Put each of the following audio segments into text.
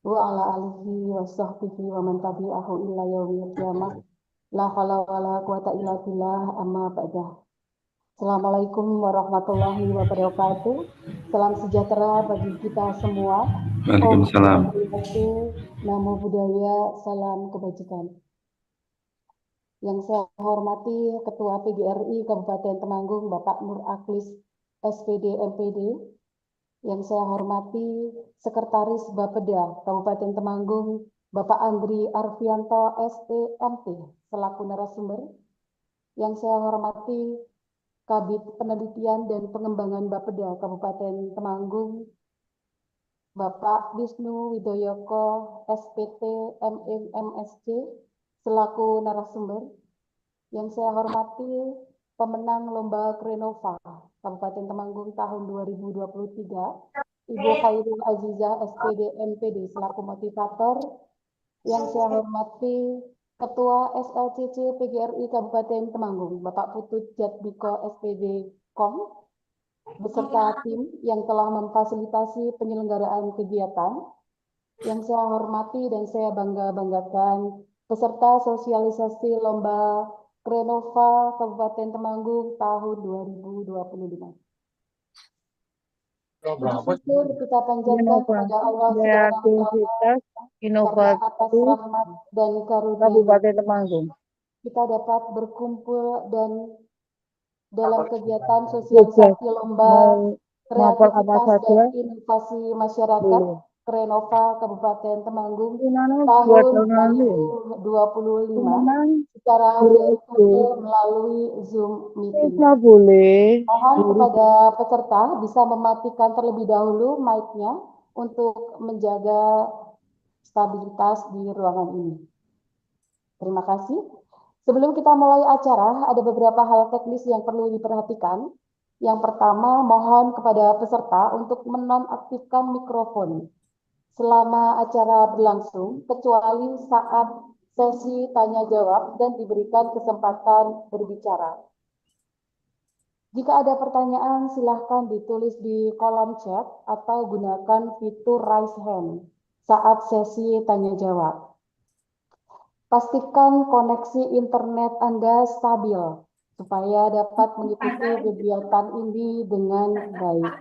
wa ala alihi wa sahbihi wa man tabi'ahu illa yaumil qiyamah. La haula wa la quwata illa billah amma ba'dah. Assalamualaikum warahmatullahi wabarakatuh. Salam sejahtera bagi kita semua. Om Waalaikumsalam. Swastiastu, Namo Buddhaya, salam kebajikan. Yang saya hormati Ketua PGRI Kabupaten Temanggung, Bapak Nur Aklis, SPD MPD. Yang saya hormati Sekretaris Bapeda Kabupaten Temanggung, Bapak Andri Arfianto SEMT selaku narasumber. Yang saya hormati Kabid Penelitian dan Pengembangan Bapeda Kabupaten Temanggung, Bapak Wisnu Widoyoko SPT MSc selaku narasumber. Yang saya hormati pemenang Lomba Krenova Kabupaten Temanggung tahun 2023, Ibu Khairul Azizah SPD MPD selaku motivator. Yang saya hormati Ketua SLCC PGRI Kabupaten Temanggung, Bapak Putut Jatbiko SPD KOM, beserta tim yang telah memfasilitasi penyelenggaraan kegiatan. Yang saya hormati dan saya banggakan peserta sosialisasi Lomba Krenova Kabupaten Temanggung tahun 2025. Syukur kita panjatkan kepada Allah Subhanahu wa Ta'ala karena atas rahmat dan karunia Kabupaten Temanggung. kita dapat berkumpul dan dalam kegiatan sosialisasi Lomba Kreativitas dan Inovasi Masyarakat Krenova Kabupaten Temanggung tahun 2025 secara virtual melalui Zoom meeting. Mohon kepada peserta bisa mematikan terlebih dahulu mic-nya untuk menjaga stabilitas di ruangan ini. Terima kasih. Sebelum kita mulai acara, ada beberapa hal teknis yang perlu diperhatikan. Yang pertama, mohon kepada peserta untuk menonaktifkan mikrofon selama acara berlangsung, kecuali saat sesi tanya-jawab dan diberikan kesempatan berbicara. Jika ada pertanyaan, silahkan ditulis di kolom chat atau gunakan fitur raise hand saat sesi tanya-jawab. Pastikan koneksi internet Anda stabil supaya dapat mengikuti kegiatan ini dengan baik.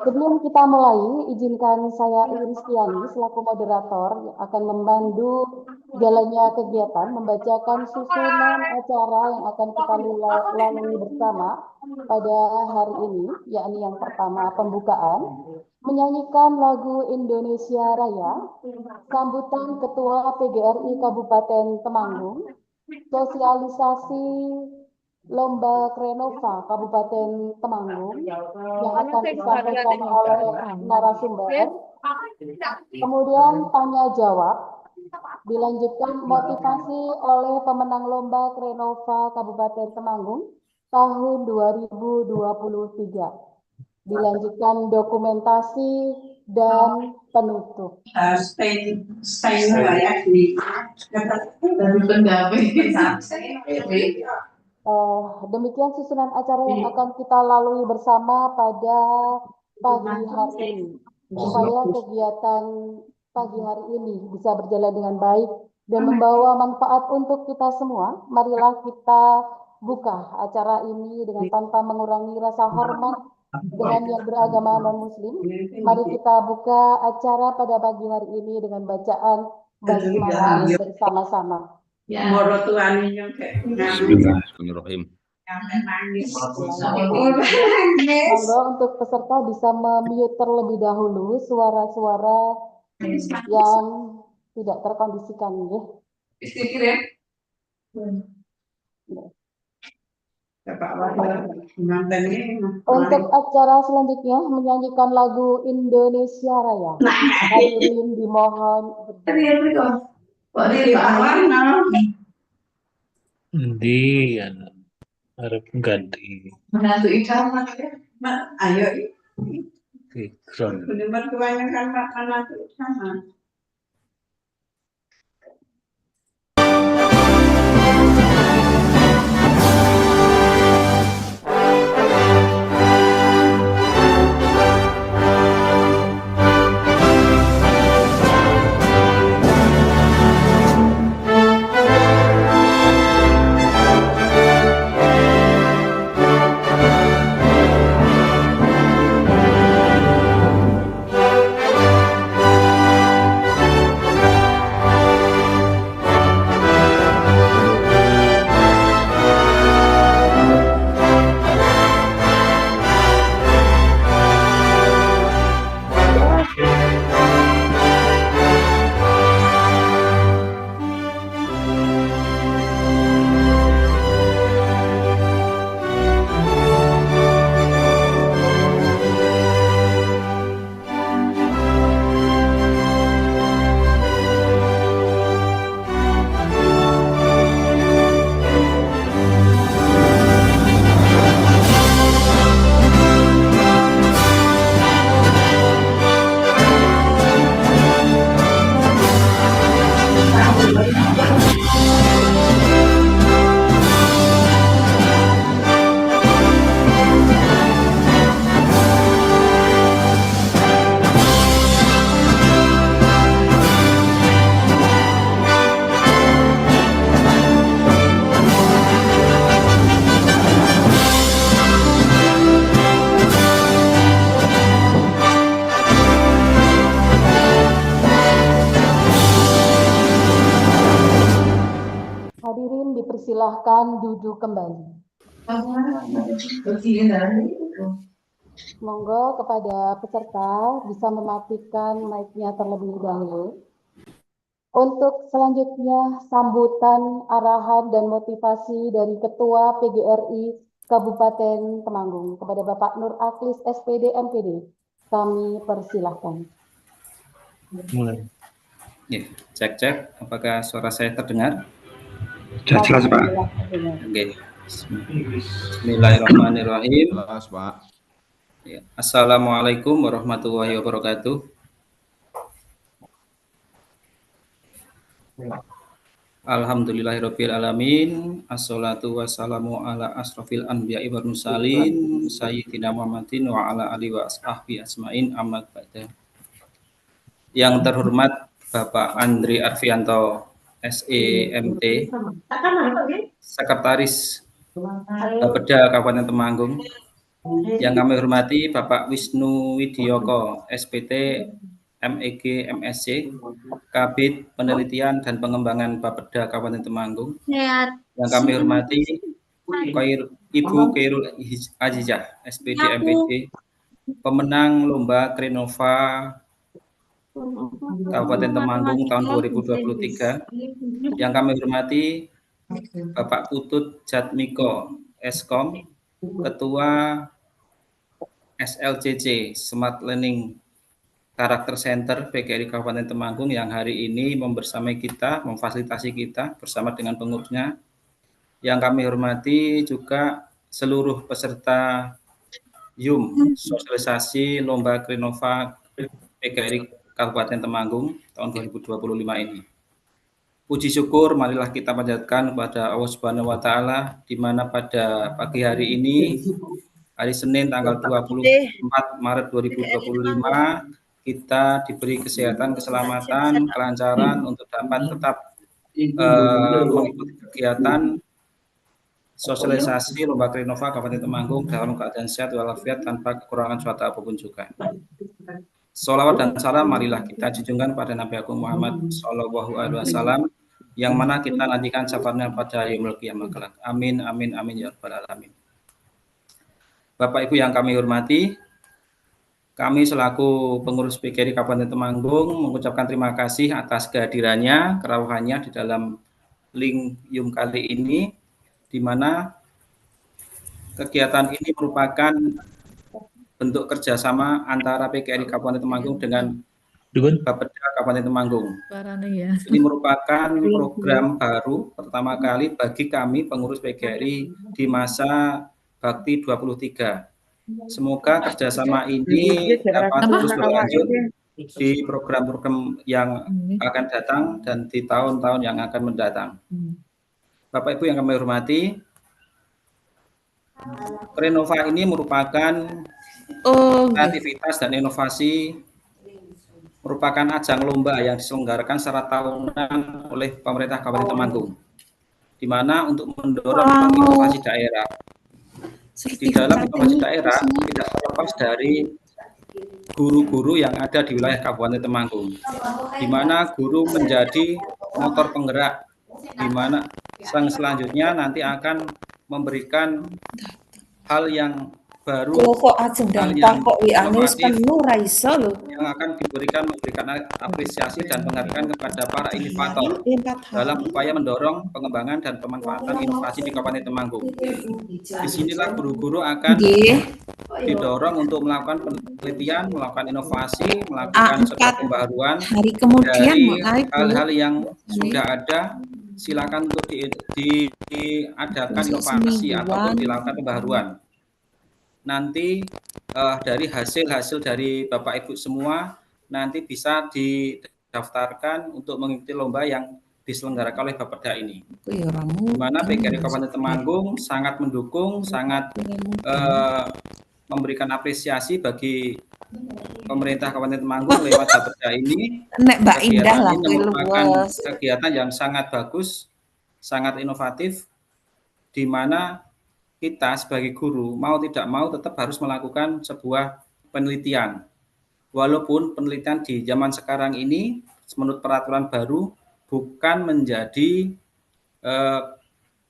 Sebelum kita mulai, izinkan saya Iristiani selaku moderator akan membantu jalannya kegiatan, membacakan susunan acara yang akan kita lalui bersama pada hari ini, yakni yang pertama pembukaan, menyanyikan lagu Indonesia Raya, sambutan Ketua PGRI Kabupaten Temanggung, sosialisasi Lomba Krenova Kabupaten Temanggung yang akan disampaikan oleh narasumber, kemudian tanya jawab, dilanjutkan motivasi oleh pemenang Lomba Krenova Kabupaten Temanggung tahun 2023, dilanjutkan dokumentasi dan penutup. Stay ya di dari pendamping. Demikian susunan acara yang akan kita lalui bersama pada pagi hari ini. Supaya kegiatan pagi hari ini bisa berjalan dengan baik dan membawa manfaat untuk kita semua, marilah kita buka acara ini dengan tanpa mengurangi rasa hormat dengan yang beragama non-muslim. Mari kita buka acara pada pagi hari ini dengan bacaan basmalah bersama-sama. Bismillahirrahmanirrahim. Monggo untuk peserta bisa memute terlebih dahulu suara-suara yang tidak terkondisikan ya. Untuk acara selanjutnya menyanyikan lagu Indonesia Raya. Hadirin dimohon Di harap ganti Menantu idaman ya, ayo. background. Benar kebanyakan makanan itu sama. Silahkan duduk kembali. Monggo kepada peserta bisa mematikan mic-nya terlebih dahulu. Untuk selanjutnya, sambutan, arahan, dan motivasi dari Ketua PGRI Kabupaten Temanggung kepada Bapak Nur Aklis SPD MPD. Kami persilahkan. Mulai. Ya, cek, apakah suara saya terdengar? Jelas, Pak. Oke. Bismillahirrahmanirrahim. Jelas, Pak. Ya. Assalamualaikum warahmatullahi wabarakatuh. Alhamdulillahirabbil alamin. Assalatu wassalamu ala asrofil anbiya'i wal mursalin sayyidina Muhammadin wa ala alihi wa ashabihi asmain amma ba'da. Yang terhormat Bapak Andri Arfianto SEMT, Sekretaris Bapeda Kabupaten Temanggung. Yang kami hormati Bapak Wisnu Widyoko SPT MEG MSc, Kabid Penelitian dan Pengembangan Bapeda Kabupaten Temanggung. Yang kami hormati Ibu Khairul Azizah SPD MPD, pemenang Lomba Krenova Kabupaten Temanggung tahun 2023. Yang kami hormati Bapak Putut Jatmiko Eskom, Ketua SLCC Smart Learning Karakter Center PGRI Kabupaten Temanggung yang hari ini membersamai kita, memfasilitasi kita bersama dengan pengurusnya. Yang kami hormati juga seluruh peserta YUM sosialisasi Lomba Krenova PGRI Kabupaten Temanggung tahun 2025 ini. Puji syukur marilah kita panjatkan kepada Allah Subhanahu wa taala di mana pada pagi hari ini hari Senin tanggal 24 Maret 2025 kita diberi kesehatan, keselamatan, kelancaran untuk dapat tetap mengikuti kegiatan sosialisasi Lomba Krenova Kabupaten Temanggung dalam keadaan sehat walafiat tanpa kekurangan suatu apapun juga. Sholawat dan salam marilah kita junjungkan pada Nabi Agung Muhammad Sallallahu Alaihi Wasallam yang mana kita nantikan syafaatnya pada yaumul qiyamah kelak. Amin amin amin ya rabbal alamin. Bapak Ibu yang kami hormati, kami selaku pengurus PGRI Kabupaten Temanggung mengucapkan terima kasih atas kehadirannya, kerawuhannya di dalam link YUM kali ini, di mana kegiatan ini merupakan bentuk kerjasama antara PGRI Kabupaten Temanggung dengan Bapeda Kabupaten Temanggung. Ini merupakan program baru pertama kali bagi kami pengurus PGRI di masa Bakti 23. Semoga kerjasama ini dapat terus berlanjut di program-program yang akan datang dan di tahun-tahun yang akan mendatang. Bapak Ibu yang kami hormati, Krenova ini merupakan kreativitas dan inovasi, merupakan ajang lomba yang diselenggarakan secara tahunan oleh pemerintah Kabupaten Temanggung, di mana untuk mendorong inovasi daerah. Di dalam inovasi daerah tidak terlepas dari guru-guru yang ada di wilayah Kabupaten Temanggung, di mana guru menjadi motor penggerak, di mana selanjutnya nanti akan memberikan hal yang baru, hal yang inovatif, yang akan memberikan apresiasi dan penghargaan kepada para inovator dalam upaya mendorong pengembangan dan pemanfaatan inovasi di Kabupaten Temanggung. Disinilah guru-guru akan didorong untuk melakukan penelitian, melakukan inovasi, melakukan sebuah pembaharuan dari hal-hal yang sudah ada. Silakan untuk diadakan inovasi ataupun dilakukan pembaharuan. Nanti dari hasil-hasil dari Bapak Ibu semua nanti bisa didaftarkan untuk mengikuti lomba yang diselenggarakan oleh Bapeda ini. Di mana PGRI Kabupaten Temanggung sangat mendukung, sangat memberikan apresiasi bagi pemerintah Kabupaten Temanggung lewat Bapeda ini. Kegiatan ini merupakan kegiatan yang sangat bagus, sangat inovatif, di mana kita sebagai guru mau tidak mau tetap harus melakukan sebuah penelitian. Walaupun penelitian di zaman sekarang ini menurut peraturan baru bukan menjadi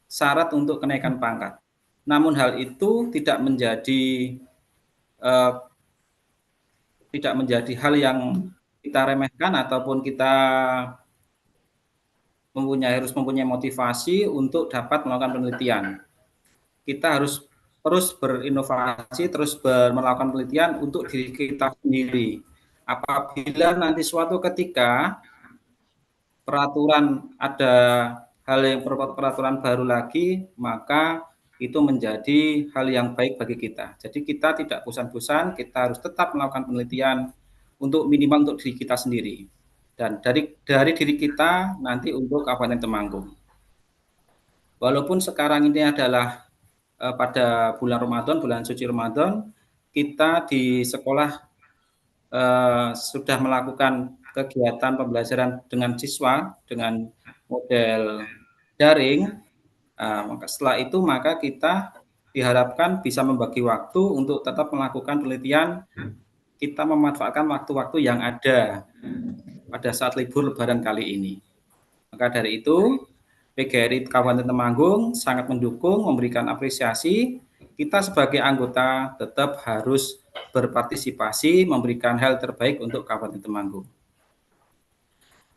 syarat untuk kenaikan pangkat. Namun hal itu tidak menjadi hal yang kita remehkan ataupun kita harus mempunyai motivasi untuk dapat melakukan penelitian. Kita harus terus berinovasi, terus melakukan penelitian untuk diri kita sendiri. Apabila nanti suatu ketika ada peraturan baru lagi, maka itu menjadi hal yang baik bagi kita. Jadi kita tidak bosan-bosan, kita harus tetap melakukan penelitian untuk minimal untuk diri kita sendiri. Dan dari diri kita nanti untuk Kabupaten Temanggung. Walaupun sekarang ini adalah pada bulan Ramadan, bulan suci Ramadan, kita di sekolah sudah melakukan kegiatan pembelajaran dengan siswa dengan model daring. Maka setelah itu maka kita diharapkan bisa membagi waktu untuk tetap melakukan penelitian. Kita memanfaatkan waktu-waktu yang ada pada saat libur Lebaran kali ini. Maka dari itu PGRI Kabupaten Temanggung sangat mendukung, memberikan apresiasi. Kita sebagai anggota tetap harus berpartisipasi, memberikan hal terbaik untuk Kabupaten Temanggung.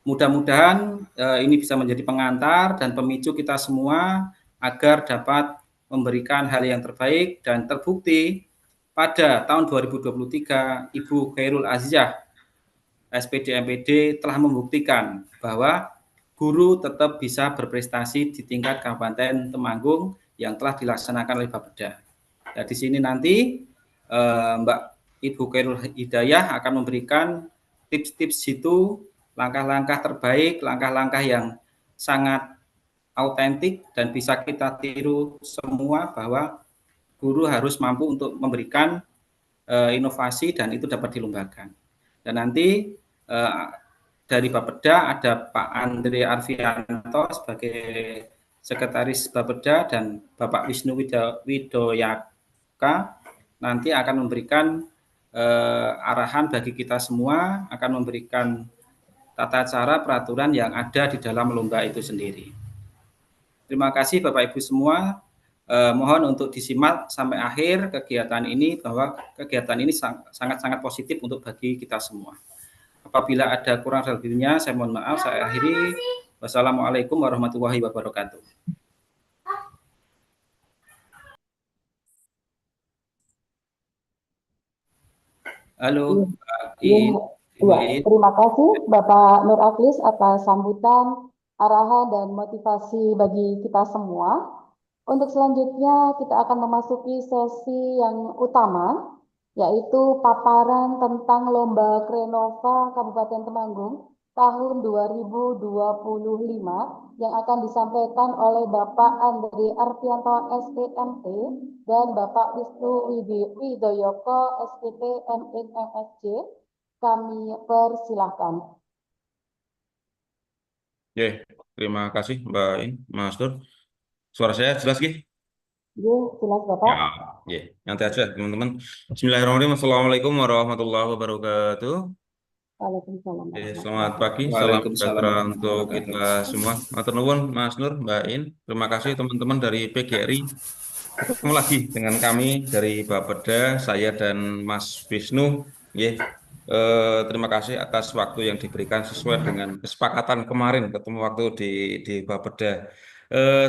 Mudah-mudahan ini bisa menjadi pengantar dan pemicu kita semua agar dapat memberikan hal yang terbaik dan terbukti pada tahun 2023 Ibu Khairul Azizah SPD MPD telah membuktikan bahwa guru tetap bisa berprestasi di tingkat Kabupaten Temanggung yang telah dilaksanakan oleh Bapeda. Nah, di sini nanti Mbak Ibu Khairul Hidayah akan memberikan tips-tips itu, langkah-langkah terbaik, langkah-langkah yang sangat autentik dan bisa kita tiru semua bahwa guru harus mampu untuk memberikan inovasi dan itu dapat dilombakan. Dan nanti dari Bapeda ada Pak Andre Arfianto sebagai Sekretaris Bapeda dan Bapak Wisnu Widoyaka nanti akan memberikan arahan bagi kita semua, akan memberikan tata cara peraturan yang ada di dalam lomba itu sendiri. Terima kasih Bapak Ibu semua. Mohon untuk disimak sampai akhir kegiatan ini bahwa kegiatan ini sangat-sangat positif untuk bagi kita semua. Apabila ada kurang lebihnya, saya mohon maaf. Saya akhiri. Wassalamualaikum warahmatullahi wabarakatuh. Halo, terima kasih Bapak Nur Aklis atas sambutan, arahan, dan motivasi bagi kita semua. Untuk selanjutnya kita akan memasuki sesi yang utama, yaitu paparan tentang Lomba Krenova Kabupaten Temanggung tahun 2025 yang akan disampaikan oleh Bapak Andre Arfianto SPMT dan Bapak Wisnu Widoyoko SPT MNMSC. Kami persilahkan. Terima kasih Mbak Mas Nur. Suara saya jelas, Gih? Jelas, Bapak. Nanti aja, teman-teman. Bismillahirrahmanirrahim. Assalamualaikum warahmatullahi wabarakatuh. Waalaikumsalam. Selamat pagi, salam sejahtera untuk kita semua. Matur nuwun, Mas Nur, Mbak In. Terima kasih teman-teman dari PGRI. Ketemu lagi dengan kami dari Bapeda, saya dan Mas Wisnu. Terima kasih atas waktu yang diberikan sesuai dengan kesepakatan kemarin ketemu waktu di Bapeda.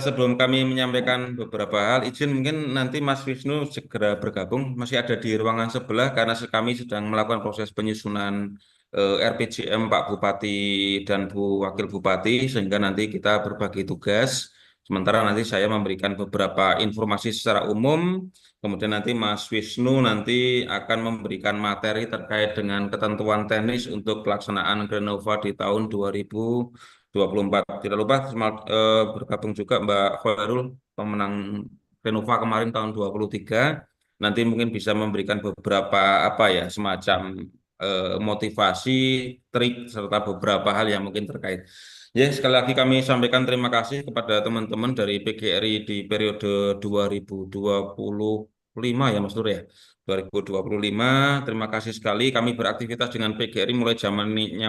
Sebelum kami menyampaikan beberapa hal, izin mungkin nanti Mas Wisnu segera bergabung, masih ada di ruangan sebelah karena kami sedang melakukan proses penyusunan RPJM Pak Bupati dan Bu Wakil Bupati, sehingga nanti kita berbagi tugas. Sementara nanti saya memberikan beberapa informasi secara umum, kemudian nanti Mas Wisnu nanti akan memberikan materi terkait dengan ketentuan teknis untuk pelaksanaan Krenova di tahun 2024. Tidak lupa bergabung juga Mbak Khairul, pemenang Krenova kemarin tahun 2023. Nanti mungkin bisa memberikan beberapa semacam motivasi, trik, serta beberapa hal yang mungkin terkait. Sekali lagi kami sampaikan terima kasih kepada teman-teman dari PGRI di periode 2020 ya Mas Nur ya. 2025. Terima kasih sekali kami beraktivitas dengan PGRI mulai zamannya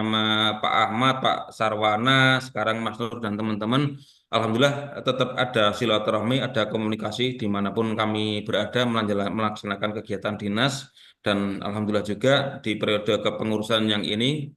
Pak Ahmad, Pak Sarwana, sekarang Mas Nur dan teman-teman. Alhamdulillah tetap ada silaturahmi, ada komunikasi dimanapun kami berada melaksanakan kegiatan dinas dan alhamdulillah juga di periode kepengurusan yang ini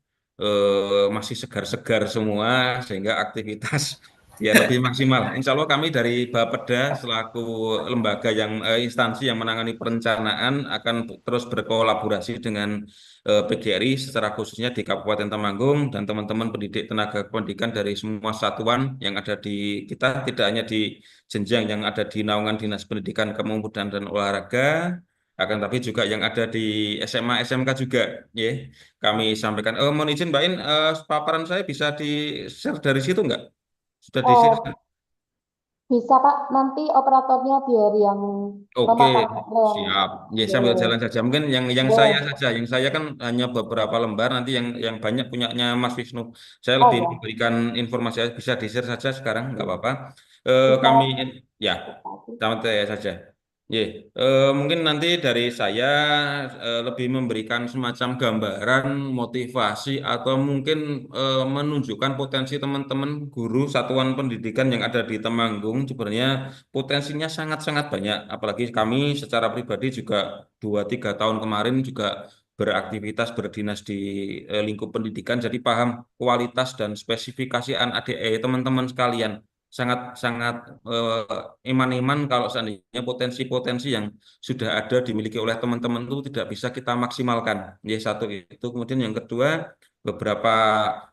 masih segar-segar semua sehingga aktivitas ya lebih maksimal. Insya Allah kami dari Bapeda selaku lembaga yang instansi yang menangani perencanaan akan terus berkolaborasi dengan PGRI secara khususnya di Kabupaten Temanggung dan teman-teman pendidik tenaga pendidikan dari semua satuan yang ada di kita, tidak hanya di jenjang yang ada di naungan Dinas Pendidikan Kepemudaan dan Olahraga, akan tapi juga yang ada di SMA SMK juga ya kami sampaikan. Mohon izin Mbak In, paparan saya bisa di-share dari situ nggak? Sudah di-share? Bisa Pak, nanti operatornya biar yang Oke, memaparkan yang siap. Ya, sambil jalan saja. Mungkin yang saya boleh. saja, yang saya kan hanya beberapa lembar. Nanti yang banyak punyanya Mas Wisnu. Saya Oh lebih ya, memberikan informasi bisa di-share saja sekarang, nggak apa-apa. bisa. Kami, ya, Kasih. sama saya saja. Ya, mungkin nanti dari saya lebih memberikan semacam gambaran, motivasi, atau mungkin menunjukkan potensi teman-teman guru satuan pendidikan yang ada di Temanggung. Sebenarnya potensinya sangat-sangat banyak. Apalagi kami secara pribadi juga 2-3 tahun kemarin juga beraktivitas berdinas di lingkup pendidikan, jadi paham kualitas dan spesifikasi anak ADE teman-teman sekalian. Sangat-sangat iman-iman kalau seandainya potensi-potensi yang sudah ada dimiliki oleh teman-teman itu tidak bisa kita maksimalkan. Ya, satu itu. Kemudian yang kedua, beberapa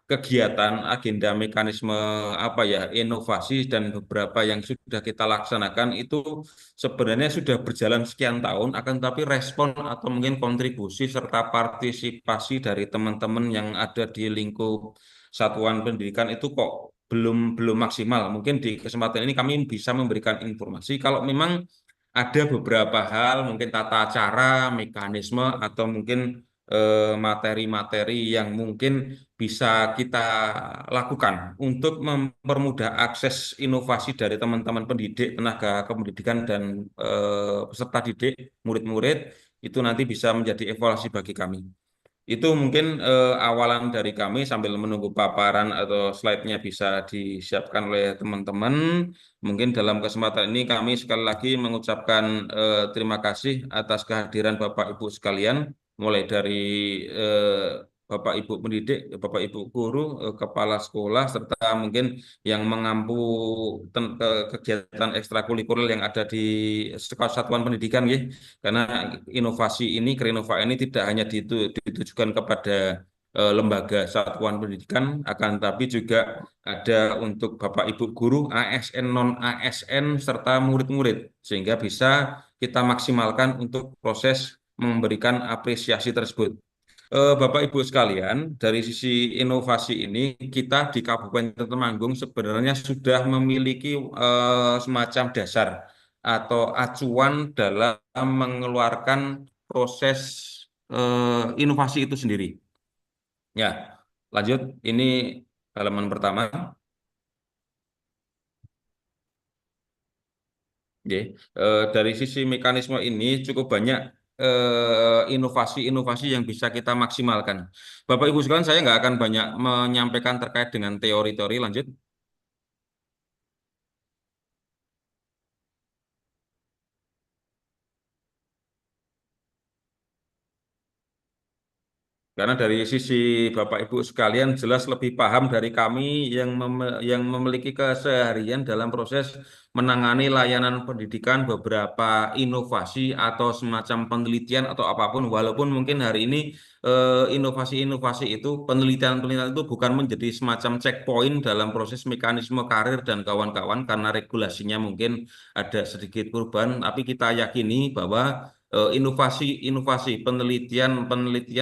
kegiatan, agenda, mekanisme apa ya, inovasi dan beberapa yang sudah kita laksanakan itu sebenarnya sudah berjalan sekian tahun, akan tapi respon atau mungkin kontribusi serta partisipasi dari teman-teman yang ada di lingkup satuan pendidikan itu kok belum maksimal. Mungkin di kesempatan ini kami bisa memberikan informasi kalau memang ada beberapa hal, mungkin tata cara, mekanisme, atau mungkin materi-materi yang mungkin bisa kita lakukan untuk mempermudah akses inovasi dari teman-teman pendidik, tenaga kependidikan, dan peserta didik, murid-murid, itu nanti bisa menjadi evaluasi bagi kami. Itu mungkin awalan dari kami sambil menunggu paparan atau slide-nya bisa disiapkan oleh teman-teman. Mungkin dalam kesempatan ini kami sekali lagi mengucapkan terima kasih atas kehadiran Bapak Ibu sekalian, mulai dari Bapak Ibu pendidik, Bapak Ibu guru, kepala sekolah, serta mungkin yang mengampu kegiatan ekstrakurikuler yang ada di satuan pendidikan, ya. Karena inovasi ini, Kerinova ini tidak hanya ditujukan kepada lembaga satuan pendidikan, akan tapi juga ada untuk Bapak Ibu guru, ASN, non-ASN, serta murid-murid, sehingga bisa kita maksimalkan untuk proses memberikan apresiasi tersebut. Bapak Ibu sekalian, dari sisi inovasi ini, kita di Kabupaten Temanggung sebenarnya sudah memiliki semacam dasar atau acuan dalam mengeluarkan proses inovasi itu sendiri. Ya, lanjut. Ini halaman pertama. Ya, dari sisi mekanisme ini cukup banyak inovasi-inovasi yang bisa kita maksimalkan. Bapak Ibu sekalian, saya nggak akan banyak menyampaikan terkait dengan teori-teori. Lanjut. Karena dari sisi Bapak Ibu sekalian jelas lebih paham dari kami yang memiliki keseharian dalam proses menangani layanan pendidikan, beberapa inovasi atau semacam penelitian atau apapun. Walaupun mungkin hari ini inovasi-inovasi itu, penelitian-penelitian itu bukan menjadi semacam checkpoint dalam proses mekanisme karir dan kawan-kawan karena regulasinya mungkin ada sedikit perubahan, tapi kita yakini bahwa inovasi-inovasi, penelitian,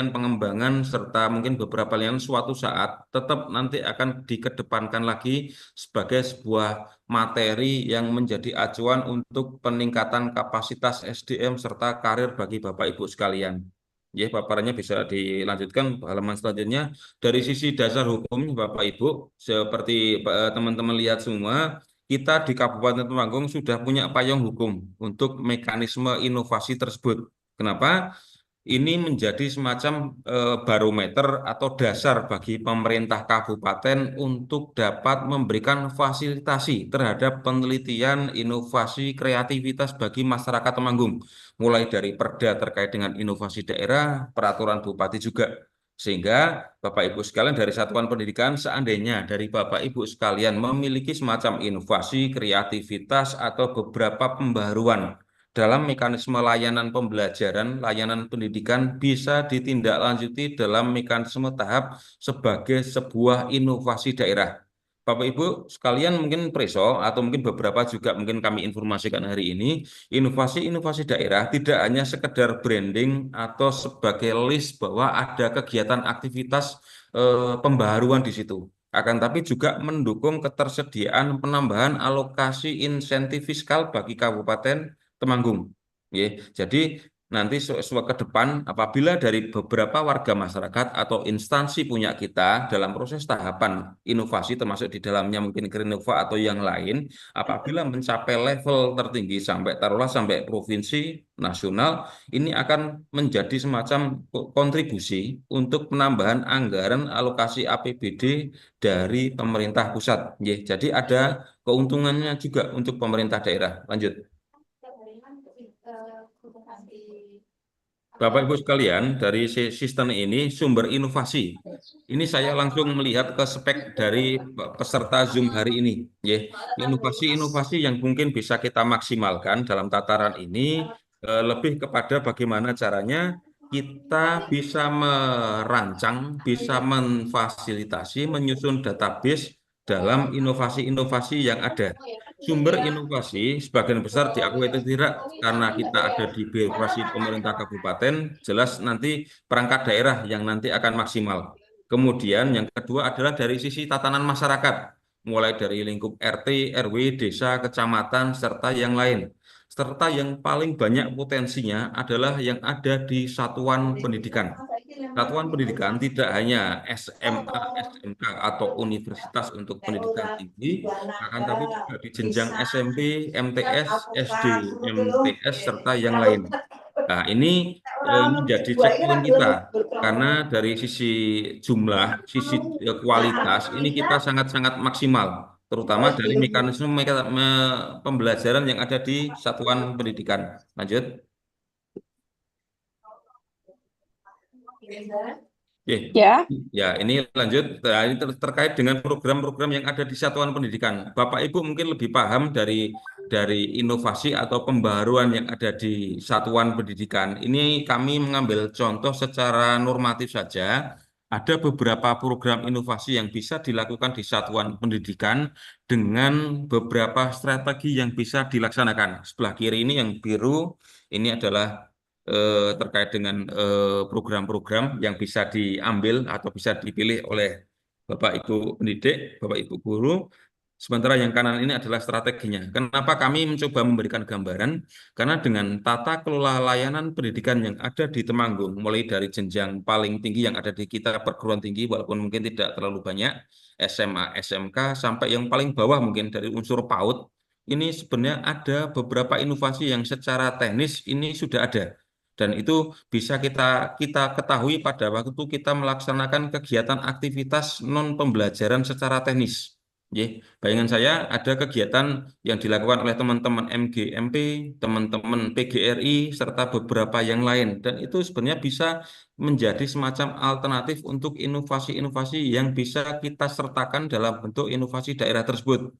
pengembangan, serta mungkin beberapa lain suatu saat tetap nanti akan dikedepankan lagi sebagai sebuah materi yang menjadi acuan untuk peningkatan kapasitas SDM serta karir bagi Bapak Ibu sekalian. Ya, paparannya bisa dilanjutkan halaman selanjutnya. Dari sisi dasar hukum, Bapak Ibu, seperti teman-teman lihat semua, kita di Kabupaten Temanggung sudah punya payung hukum untuk mekanisme inovasi tersebut. Kenapa? Ini menjadi semacam barometer atau dasar bagi pemerintah kabupaten untuk dapat memberikan fasilitasi terhadap penelitian, inovasi, kreativitas bagi masyarakat Temanggung. Mulai dari perda terkait dengan inovasi daerah, peraturan bupati juga. Sehingga Bapak Ibu sekalian dari satuan pendidikan, seandainya dari Bapak Ibu sekalian memiliki semacam inovasi, kreativitas, atau beberapa pembaruan dalam mekanisme layanan pembelajaran, layanan pendidikan bisa ditindaklanjuti dalam mekanisme tahap sebagai sebuah inovasi daerah. Bapak Ibu sekalian mungkin preso atau mungkin beberapa juga mungkin kami informasikan hari ini, inovasi-inovasi daerah tidak hanya sekedar branding atau sebagai list bahwa ada kegiatan aktivitas pembaharuan di situ. Akan tapi juga mendukung ketersediaan penambahan alokasi insentif fiskal bagi Kabupaten Temanggung. Jadi nanti ke depan apabila dari beberapa warga masyarakat atau instansi punya kita dalam proses tahapan inovasi termasuk di dalamnya mungkin Kerinova atau yang lain, apabila mencapai level tertinggi taruhlah sampai provinsi nasional, ini akan menjadi semacam kontribusi untuk penambahan anggaran alokasi APBD dari pemerintah pusat. Jadi ada keuntungannya juga untuk pemerintah daerah. Lanjut. Bapak Ibu sekalian, dari sistem ini sumber inovasi. Ini saya langsung melihat ke spek dari peserta Zoom hari ini. Inovasi-inovasi yang mungkin bisa kita maksimalkan dalam tataran ini lebih kepada bagaimana caranya kita bisa merancang, bisa memfasilitasi, menyusun database dalam inovasi-inovasi yang ada. Sumber inovasi sebagian besar diakui atau tidak karena kita ada di birokrasi pemerintah kabupaten, jelas nanti perangkat daerah yang nanti akan maksimal. Kemudian yang kedua adalah dari sisi tatanan masyarakat, mulai dari lingkup RT, RW, desa, kecamatan, serta yang lain. Serta yang paling banyak potensinya adalah yang ada di satuan pendidikan. Satuan pendidikan tidak hanya SMA, SMK, atau universitas untuk pendidikan tinggi, akan tapi juga di jenjang SMP, MTS, SD, MTS, serta yang lain. Nah, ini menjadi checkpoint kita, karena dari sisi jumlah, sisi kualitas, ini kita sangat-sangat maksimal, terutama dari mekanisme pembelajaran yang ada di satuan pendidikan. Lanjut. Ya, ini lanjut. Nah, ini terkait dengan program-program yang ada di satuan pendidikan. Bapak Ibu mungkin lebih paham dari inovasi atau pembaruan yang ada di satuan pendidikan. Ini kami mengambil contoh secara normatif saja. Ada beberapa program inovasi yang bisa dilakukan di satuan pendidikan dengan beberapa strategi yang bisa dilaksanakan. Sebelah kiri ini yang biru, ini adalah terkait dengan program-program yang bisa diambil atau bisa dipilih oleh Bapak Ibu pendidik, Bapak Ibu guru. Sementara yang kanan ini adalah strateginya. Kenapa kami mencoba memberikan gambaran? Karena dengan tata kelola layanan pendidikan yang ada di Temanggung, mulai dari jenjang paling tinggi yang ada di kita perguruan tinggi, walaupun mungkin tidak terlalu banyak, SMA, SMK, sampai yang paling bawah mungkin dari unsur PAUD, ini sebenarnya ada beberapa inovasi yang secara teknis ini sudah ada. Dan itu bisa kita ketahui pada waktu kita melaksanakan kegiatan aktivitas non-pembelajaran secara teknis. Bayangan saya ada kegiatan yang dilakukan oleh teman-teman MGMP, teman-teman PGRI, serta beberapa yang lain. Dan itu sebenarnya bisa menjadi semacam alternatif untuk inovasi-inovasi yang bisa kita sertakan dalam bentuk inovasi daerah tersebut.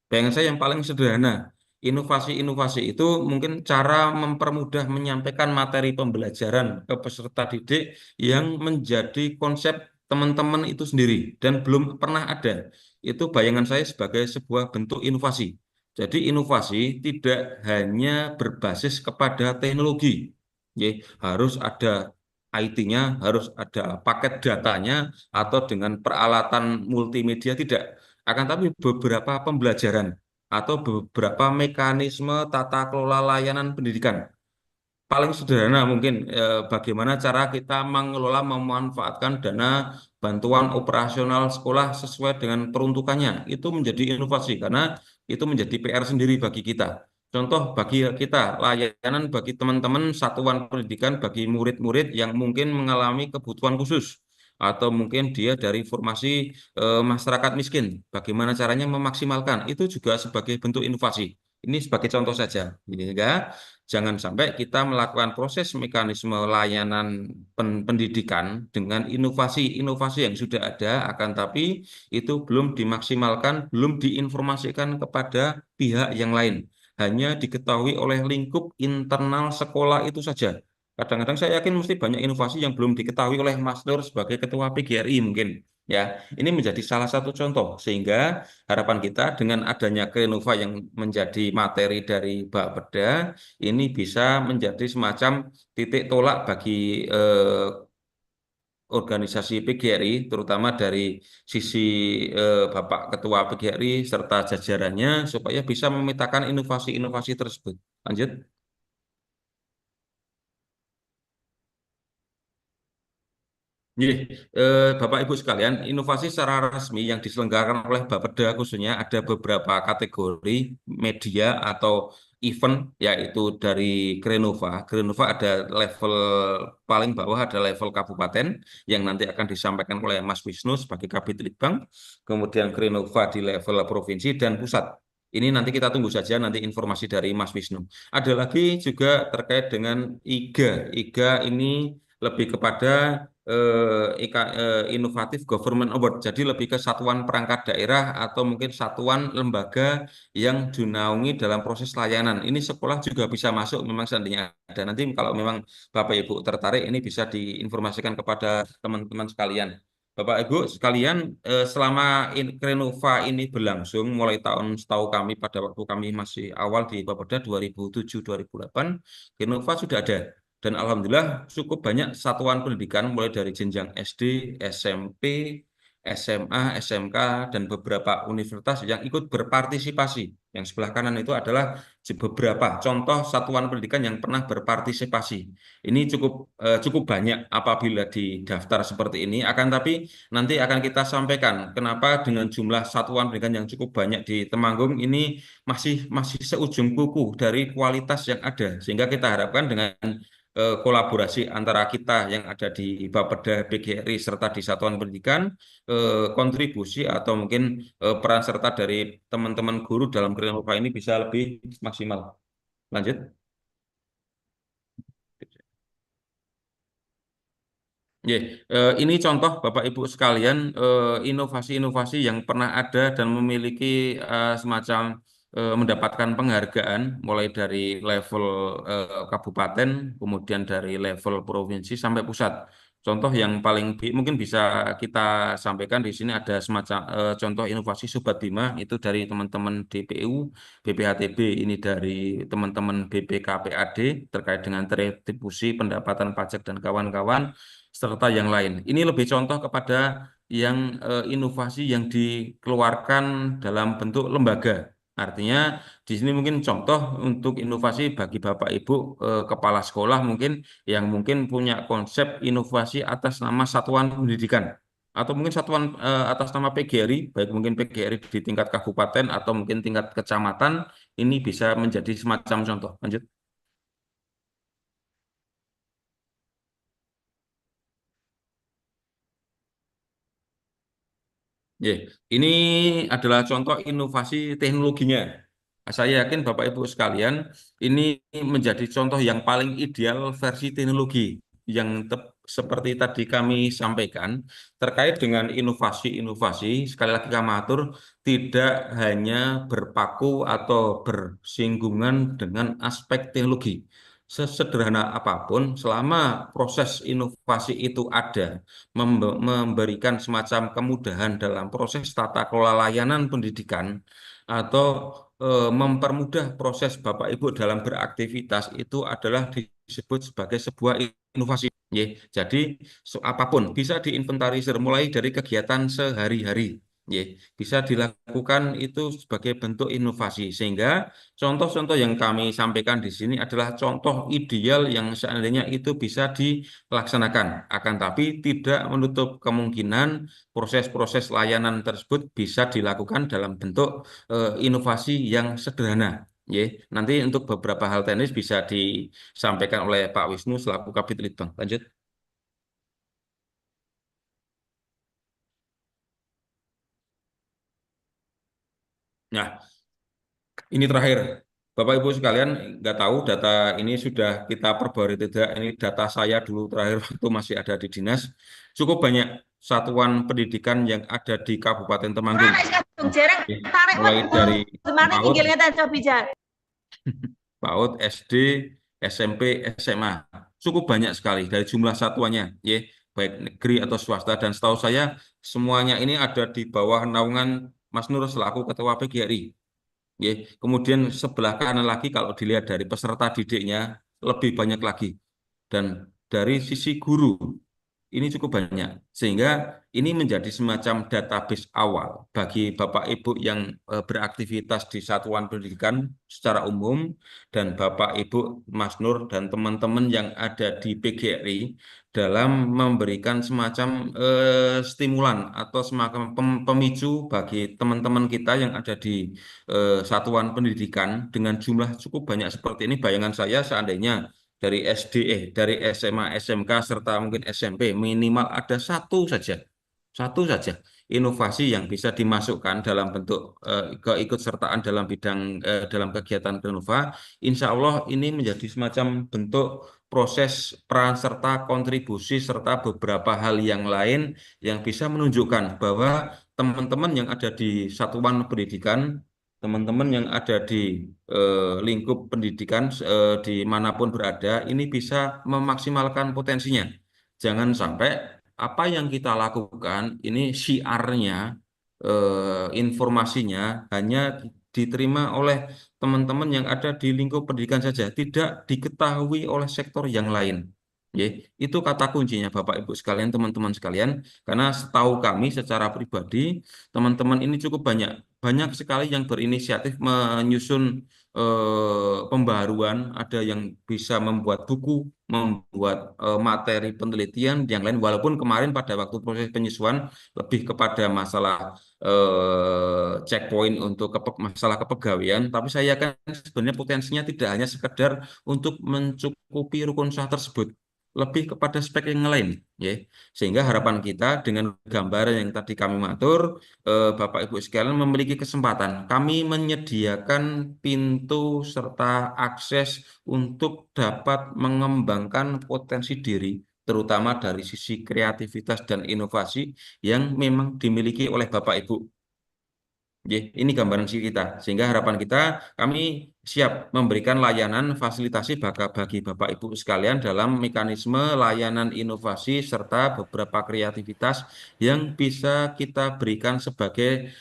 Bayangan saya yang paling sederhana, inovasi-inovasi itu mungkin cara mempermudah menyampaikan materi pembelajaran ke peserta didik yang menjadi konsep teman-teman itu sendiri dan belum pernah ada. Itu bayangan saya sebagai sebuah bentuk inovasi. Jadi inovasi tidak hanya berbasis kepada teknologi. Harus ada IT-nya, harus ada paket datanya, atau dengan peralatan multimedia, tidak. Akan tapi beberapa pembelajaran atau beberapa mekanisme tata kelola layanan pendidikan. Paling sederhana mungkin bagaimana cara kita mengelola memanfaatkan dana bantuan operasional sekolah sesuai dengan peruntukannya. Itu menjadi inovasi karena itu menjadi PR sendiri bagi kita. Contoh bagi kita, layanan bagi teman-teman satuan pendidikan, bagi murid-murid yang mungkin mengalami kebutuhan khusus, atau mungkin dia dari formasi masyarakat miskin. Bagaimana caranya memaksimalkan? Itu juga sebagai bentuk inovasi. Ini sebagai contoh saja. Sehingga jangan sampai kita melakukan proses mekanisme layanan pendidikan dengan inovasi-inovasi yang sudah ada, akan tapi itu belum dimaksimalkan, belum diinformasikan kepada pihak yang lain. Hanya diketahui oleh lingkup internal sekolah itu saja. Kadang-kadang saya yakin mesti banyak inovasi yang belum diketahui oleh Mas Nur sebagai Ketua PGRI mungkin. Ya, ini menjadi salah satu contoh sehingga harapan kita dengan adanya Krenova yang menjadi materi dari Bapeda ini bisa menjadi semacam titik tolak bagi organisasi PGRI, terutama dari sisi Bapak Ketua PGRI serta jajarannya supaya bisa memetakan inovasi-inovasi tersebut. Lanjut. Jadi, Bapak Ibu sekalian, inovasi secara resmi yang diselenggarakan oleh Bapeda khususnya ada beberapa kategori media atau event, yaitu dari Krenova. Krenova ada level paling bawah, ada level kabupaten yang nanti akan disampaikan oleh Mas Wisnu sebagai Kabid Litbang. Kemudian Krenova di level provinsi dan pusat. Ini nanti kita tunggu saja nanti informasi dari Mas Wisnu. Ada lagi juga terkait dengan IGA. IGA ini lebih kepada Inovatif Government Award. Jadi lebih ke satuan perangkat daerah atau mungkin satuan lembaga yang dinaungi dalam proses layanan. Ini sekolah juga bisa masuk memang seandainya ada. Nanti kalau memang Bapak Ibu tertarik ini bisa diinformasikan kepada teman-teman sekalian. Bapak Ibu sekalian, selama Krenova ini berlangsung mulai tahun setahu kami pada waktu kami masih awal di Bapeda 2007-2008, Krenova sudah ada. Dan alhamdulillah cukup banyak satuan pendidikan mulai dari jenjang SD, SMP, SMA, SMK, dan beberapa universitas yang ikut berpartisipasi. Yang sebelah kanan itu adalah beberapa contoh satuan pendidikan yang pernah berpartisipasi. Ini cukup banyak apabila didaftar seperti ini. Akan tapi nanti akan kita sampaikan kenapa dengan jumlah satuan pendidikan yang cukup banyak di Temanggung ini masih seujung kuku dari kualitas yang ada. Sehingga kita harapkan dengan kolaborasi antara kita yang ada di Bapeda PGRI serta di satuan pendidikan, kontribusi atau mungkin peran serta dari teman-teman guru dalam Krenova ini bisa lebih maksimal. Lanjut. Ini contoh Bapak Ibu sekalian inovasi-inovasi yang pernah ada dan memiliki semacam mendapatkan penghargaan mulai dari level kabupaten, kemudian dari level provinsi sampai pusat. Contoh yang paling mungkin bisa kita sampaikan di sini ada semacam contoh inovasi Sobat Bima itu dari teman-teman DPU, BPHTB, ini dari teman-teman BPKPAD terkait dengan retribusi pendapatan pajak dan kawan-kawan serta yang lain. Ini lebih contoh kepada yang inovasi yang dikeluarkan dalam bentuk lembaga. Artinya di sini mungkin contoh untuk inovasi bagi Bapak Ibu kepala sekolah mungkin yang mungkin punya konsep inovasi atas nama satuan pendidikan atau mungkin satuan atas nama PGRI, baik mungkin PGRI di tingkat kabupaten atau mungkin tingkat kecamatan, ini bisa menjadi semacam contoh. Lanjut. Ini adalah contoh inovasi teknologinya. Saya yakin Bapak Ibu sekalian, ini menjadi contoh yang paling ideal versi teknologi yang seperti tadi kami sampaikan terkait dengan inovasi-inovasi. Sekali lagi kami atur, tidak hanya berpaku atau bersinggungan dengan aspek teknologi. Sesederhana apapun, selama proses inovasi itu ada, memberikan semacam kemudahan dalam proses tata kelola layanan pendidikan atau mempermudah proses Bapak Ibu dalam beraktivitas itu adalah disebut sebagai sebuah inovasi. Jadi apapun bisa diinventarisir mulai dari kegiatan sehari-hari. Bisa dilakukan itu sebagai bentuk inovasi. Sehingga contoh-contoh yang kami sampaikan di sini adalah contoh ideal yang seandainya itu bisa dilaksanakan. Akan tapi tidak menutup kemungkinan proses-proses layanan tersebut bisa dilakukan dalam bentuk inovasi yang sederhana. Nanti untuk beberapa hal teknis bisa disampaikan oleh Pak Wisnu selaku Kabid Litbang. Lanjut. Nah, ini terakhir. Bapak Ibu sekalian, nggak tahu data ini sudah kita perbarui tidak. Ini data saya dulu terakhir waktu masih ada di dinas. Cukup banyak satuan pendidikan yang ada di Kabupaten Temanggung. Mulai dari PAUD, SD, SMP, SMA. Cukup banyak sekali dari jumlah satuannya, baik negeri atau swasta. Dan setahu saya semuanya ini ada di bawah naungan Mas Nur selaku Ketua PGRI. Kemudian sebelah kanan lagi kalau dilihat dari peserta didiknya lebih banyak lagi. Dan dari sisi guru ini cukup banyak, sehingga ini menjadi semacam database awal bagi Bapak Ibu yang beraktivitas di satuan pendidikan secara umum, dan Bapak Ibu Mas Nur dan teman-teman yang ada di PGRI dalam memberikan semacam stimulan atau semacam pemicu bagi teman-teman kita yang ada di satuan pendidikan dengan jumlah cukup banyak seperti ini. Bayangan saya seandainya dari SD, dari SMA, SMK, serta mungkin SMP, minimal ada satu saja inovasi yang bisa dimasukkan dalam bentuk keikutsertaan dalam bidang dalam kegiatan Renova. Insya Allah ini menjadi semacam bentuk proses peran serta kontribusi serta beberapa hal yang lain yang bisa menunjukkan bahwa teman-teman yang ada di satuan pendidikan, teman-teman yang ada di lingkup pendidikan dimanapun berada, ini bisa memaksimalkan potensinya. Jangan sampai apa yang kita lakukan ini syiarnya, informasinya hanya diterima oleh teman-teman yang ada di lingkup pendidikan saja, tidak diketahui oleh sektor yang lain. Itu kata kuncinya Bapak Ibu sekalian, teman-teman sekalian, karena setahu kami secara pribadi, teman-teman ini cukup banyak sekali yang berinisiatif menyusun pembaruan, ada yang bisa membuat buku, membuat materi penelitian yang lain, walaupun kemarin pada waktu proses penyusuan lebih kepada masalah checkpoint untuk masalah kepegawaian, tapi saya yakin sebenarnya potensinya tidak hanya sekedar untuk mencukupi rukun usaha tersebut, lebih kepada spek yang lain, sehingga harapan kita dengan gambaran yang tadi kami matur, Bapak Ibu sekalian memiliki kesempatan. Kami menyediakan pintu serta akses untuk dapat mengembangkan potensi diri, terutama dari sisi kreativitas dan inovasi yang memang dimiliki oleh Bapak Ibu. Ini gambaran kita, sehingga harapan kita, kami siap memberikan layanan fasilitasi bagi Bapak Ibu sekalian dalam mekanisme layanan inovasi serta beberapa kreativitas yang bisa kita berikan sebagai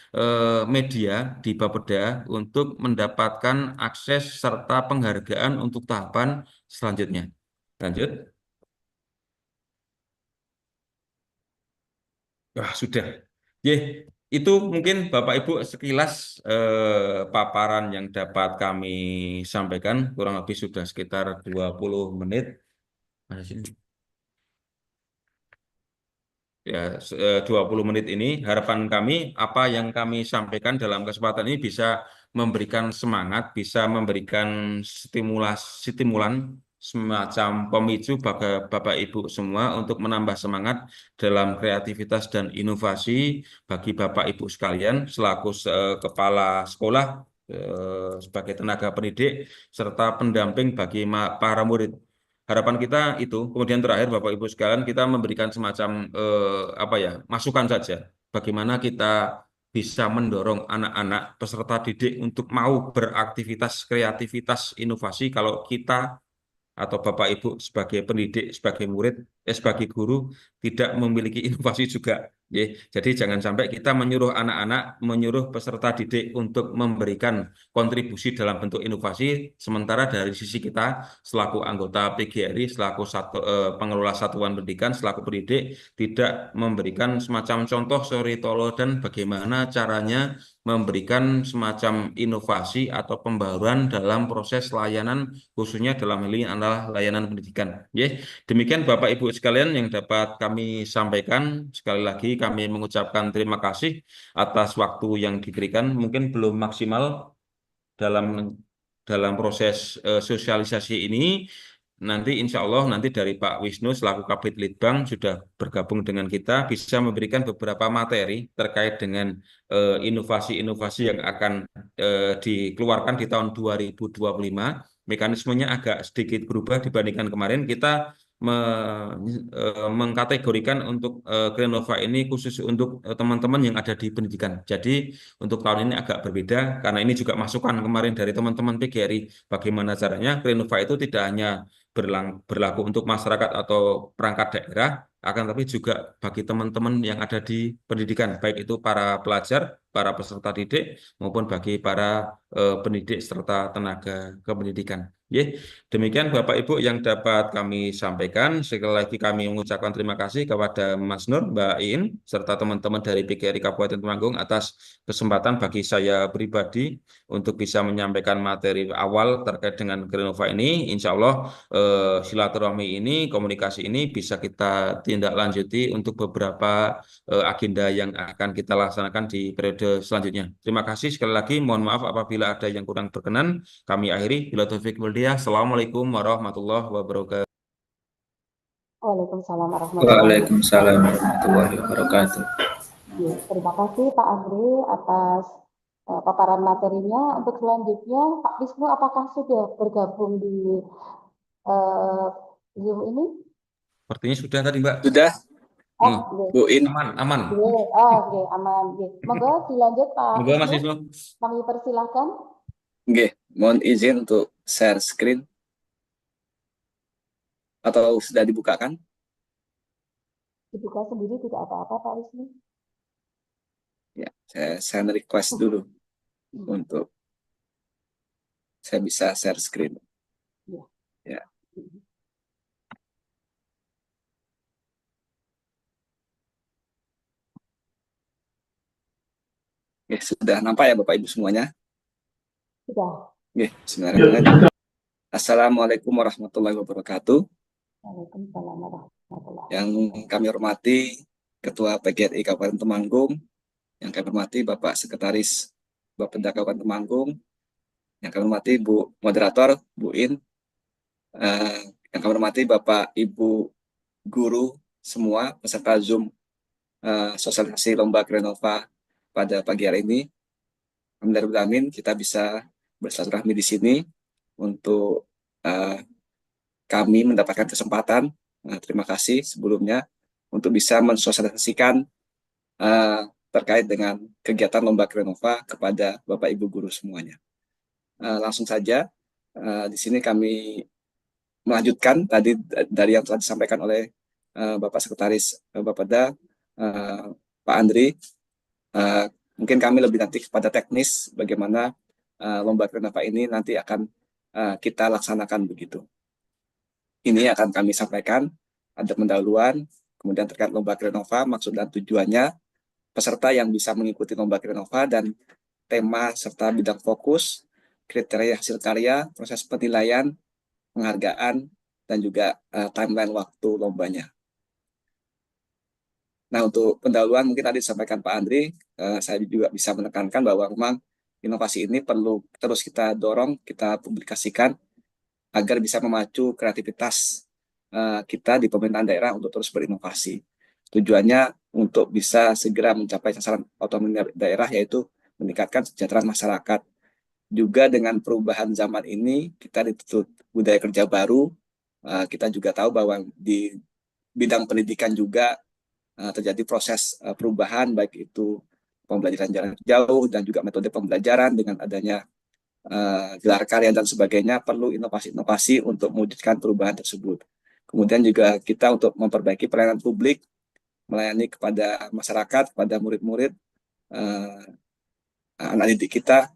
media di Bapeda untuk mendapatkan akses serta penghargaan untuk tahapan selanjutnya. Lanjut. Sudah. Itu mungkin Bapak Ibu sekilas paparan yang dapat kami sampaikan, kurang lebih sudah sekitar 20 menit. Ya, 20 menit ini harapan kami apa yang kami sampaikan dalam kesempatan ini bisa memberikan semangat, bisa memberikan stimulan semacam pemicu bagi Bapak Ibu semua untuk menambah semangat dalam kreativitas dan inovasi bagi Bapak Ibu sekalian selaku kepala sekolah, sebagai tenaga pendidik serta pendamping bagi para murid. Harapan kita itu, kemudian terakhir Bapak Ibu sekalian, kita memberikan semacam masukan saja bagaimana kita bisa mendorong anak-anak peserta didik untuk mau beraktivitas kreativitas inovasi kalau kita atau Bapak Ibu sebagai pendidik, sebagai murid, sebagai guru tidak memiliki inovasi juga. Jadi jangan sampai kita menyuruh anak-anak, menyuruh peserta didik untuk memberikan kontribusi dalam bentuk inovasi, sementara dari sisi kita selaku anggota PGRI, selaku pengelola satuan pendidikan, selaku pendidik, tidak memberikan semacam contoh suri toladan bagaimana caranya memberikan semacam inovasi atau pembaruan dalam proses layanan, khususnya dalam hal ini adalah layanan pendidikan. Demikian Bapak Ibu sekalian yang dapat kami sampaikan. Sekali lagi kami mengucapkan terima kasih atas waktu yang diberikan. Mungkin belum maksimal dalam proses sosialisasi ini. Nanti insya Allah nanti dari Pak Wisnu selaku Kabid Litbang sudah bergabung dengan kita, bisa memberikan beberapa materi terkait dengan inovasi-inovasi yang akan dikeluarkan di tahun 2025. Mekanismenya agak sedikit berubah dibandingkan kemarin. Kita mengkategorikan untuk Krenova ini khusus untuk teman-teman yang ada di pendidikan. Jadi untuk tahun ini agak berbeda karena ini juga masukan kemarin dari teman-teman PGRI. Bagaimana caranya Krenova itu tidak hanya berlaku untuk masyarakat atau perangkat daerah, akan tapi juga bagi teman-teman yang ada di pendidikan, baik itu para pelajar, para peserta didik, maupun bagi para pendidik serta tenaga kependidikan. Demikian Bapak Ibu yang dapat kami sampaikan. Sekali lagi kami mengucapkan terima kasih kepada Mas Nur, Mbak Iin, serta teman-teman dari PGRI Kabupaten Temanggung atas kesempatan bagi saya pribadi untuk bisa menyampaikan materi awal terkait dengan Krenova ini. Insya Allah silaturahmi ini, komunikasi ini bisa kita tindak lanjuti untuk beberapa agenda yang akan kita laksanakan di periode selanjutnya. Terima kasih sekali lagi. Mohon maaf apabila ada yang kurang berkenan. Kami akhiri. Bila taufik wal hidayah. Assalamualaikum warahmatullahi wabarakatuh. Waalaikumsalam warahmatullahi wabarakatuh. Waalaikumsalam warahmatullahi wabarakatuh. Terima kasih Pak Andri atas paparan materinya. Untuk selanjutnya, Pak Wisnu apakah sudah bergabung di Zoom ini? Sepertinya sudah tadi Mbak. Sudah, Bu In. Aman. Oke, aman. Monggo dilanjut Pak Monggo Mas Wisnu. Wisnu. Kami persilahkan. Oke, mohon izin untuk share screen. Atau sudah dibukakan? Dibuka sendiri tidak apa-apa Pak Wisnu. Ya, saya send request dulu untuk saya bisa share screen. Ya. Oke, sudah nampak ya Bapak Ibu semuanya? Sudah. Oke, bismillahirrahmanirrahim. Assalamualaikum warahmatullahi wabarakatuh. Waalaikumsalam warahmatullahi wabarakatuh. Yang kami hormati Ketua PGRI Kabupaten Temanggung, yang kami hormati Bapak Sekretaris Bapeda Kabupaten Temanggung, yang kami hormati Bu Moderator, Bu In, yang kami hormati Bapak Ibu Guru semua peserta Zoom sosialisasi Lomba Krenova pada pagi hari ini. Alhamdulillah kita bisa bersilaturahmi di sini untuk kami mendapatkan kesempatan. Terima kasih sebelumnya untuk bisa mensosialisasikan terkait dengan kegiatan Lomba Krenova kepada Bapak Ibu Guru semuanya. Langsung saja di sini kami melanjutkan tadi dari yang telah disampaikan oleh Bapak Sekretaris Bapeda, Pak Andri. Mungkin kami lebih nanti kepada teknis bagaimana Lomba Krenova ini nanti akan kita laksanakan begitu. Ini akan kami sampaikan, ada pendahuluan, kemudian terkait Lomba Krenova, maksud dan tujuannya, peserta yang bisa mengikuti Lomba Krenova, dan tema serta bidang fokus, kriteria hasil karya, proses penilaian, penghargaan, dan juga timeline waktu lombanya. Nah, untuk pendahuluan mungkin tadi disampaikan Pak Andri, saya juga bisa menekankan bahwa memang inovasi ini perlu terus kita dorong, kita publikasikan agar bisa memacu kreativitas kita di pemerintahan daerah untuk terus berinovasi. Tujuannya untuk bisa segera mencapai sasaran otonomi daerah, yaitu meningkatkan kesejahteraan masyarakat. Juga dengan perubahan zaman ini, kita dituntut budaya kerja baru. Kita juga tahu bahwa di bidang pendidikan juga terjadi proses perubahan, baik itu pembelajaran jarak jauh dan juga metode pembelajaran dengan adanya gelar karya dan sebagainya, perlu inovasi-inovasi untuk mewujudkan perubahan tersebut. Kemudian juga kita untuk memperbaiki pelayanan publik, melayani kepada masyarakat, kepada murid-murid, anak didik kita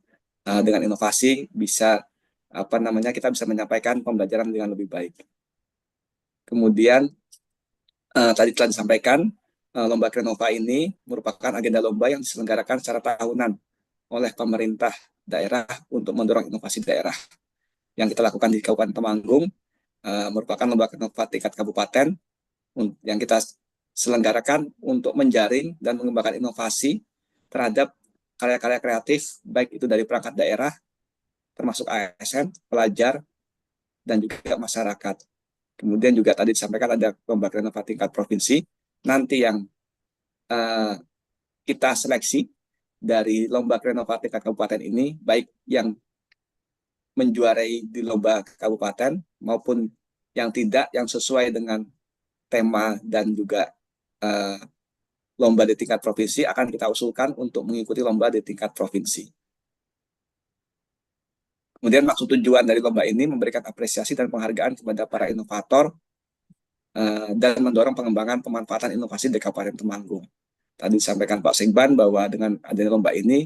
dengan inovasi bisa kita bisa menyampaikan pembelajaran dengan lebih baik. Kemudian tadi telah disampaikan lomba Krenova ini merupakan agenda lomba yang diselenggarakan secara tahunan oleh pemerintah daerah untuk mendorong inovasi daerah. Yang kita lakukan di Kabupaten Temanggung merupakan lomba Krenova tingkat kabupaten yang kita selenggarakan untuk menjaring dan mengembangkan inovasi terhadap karya-karya kreatif, baik itu dari perangkat daerah, termasuk ASN, pelajar, dan juga masyarakat. Kemudian juga tadi disampaikan ada lomba Krenova tingkat provinsi, nanti yang kita seleksi dari lomba Krenova tingkat kabupaten ini, baik yang menjuarai di lomba kabupaten maupun yang tidak, yang sesuai dengan tema dan juga lomba di tingkat provinsi akan kita usulkan untuk mengikuti lomba di tingkat provinsi. Kemudian maksud tujuan dari lomba ini memberikan apresiasi dan penghargaan kepada para inovator dan mendorong pengembangan pemanfaatan inovasi di Kabupaten Temanggung. Tadi disampaikan Pak Sekban bahwa dengan adanya lomba ini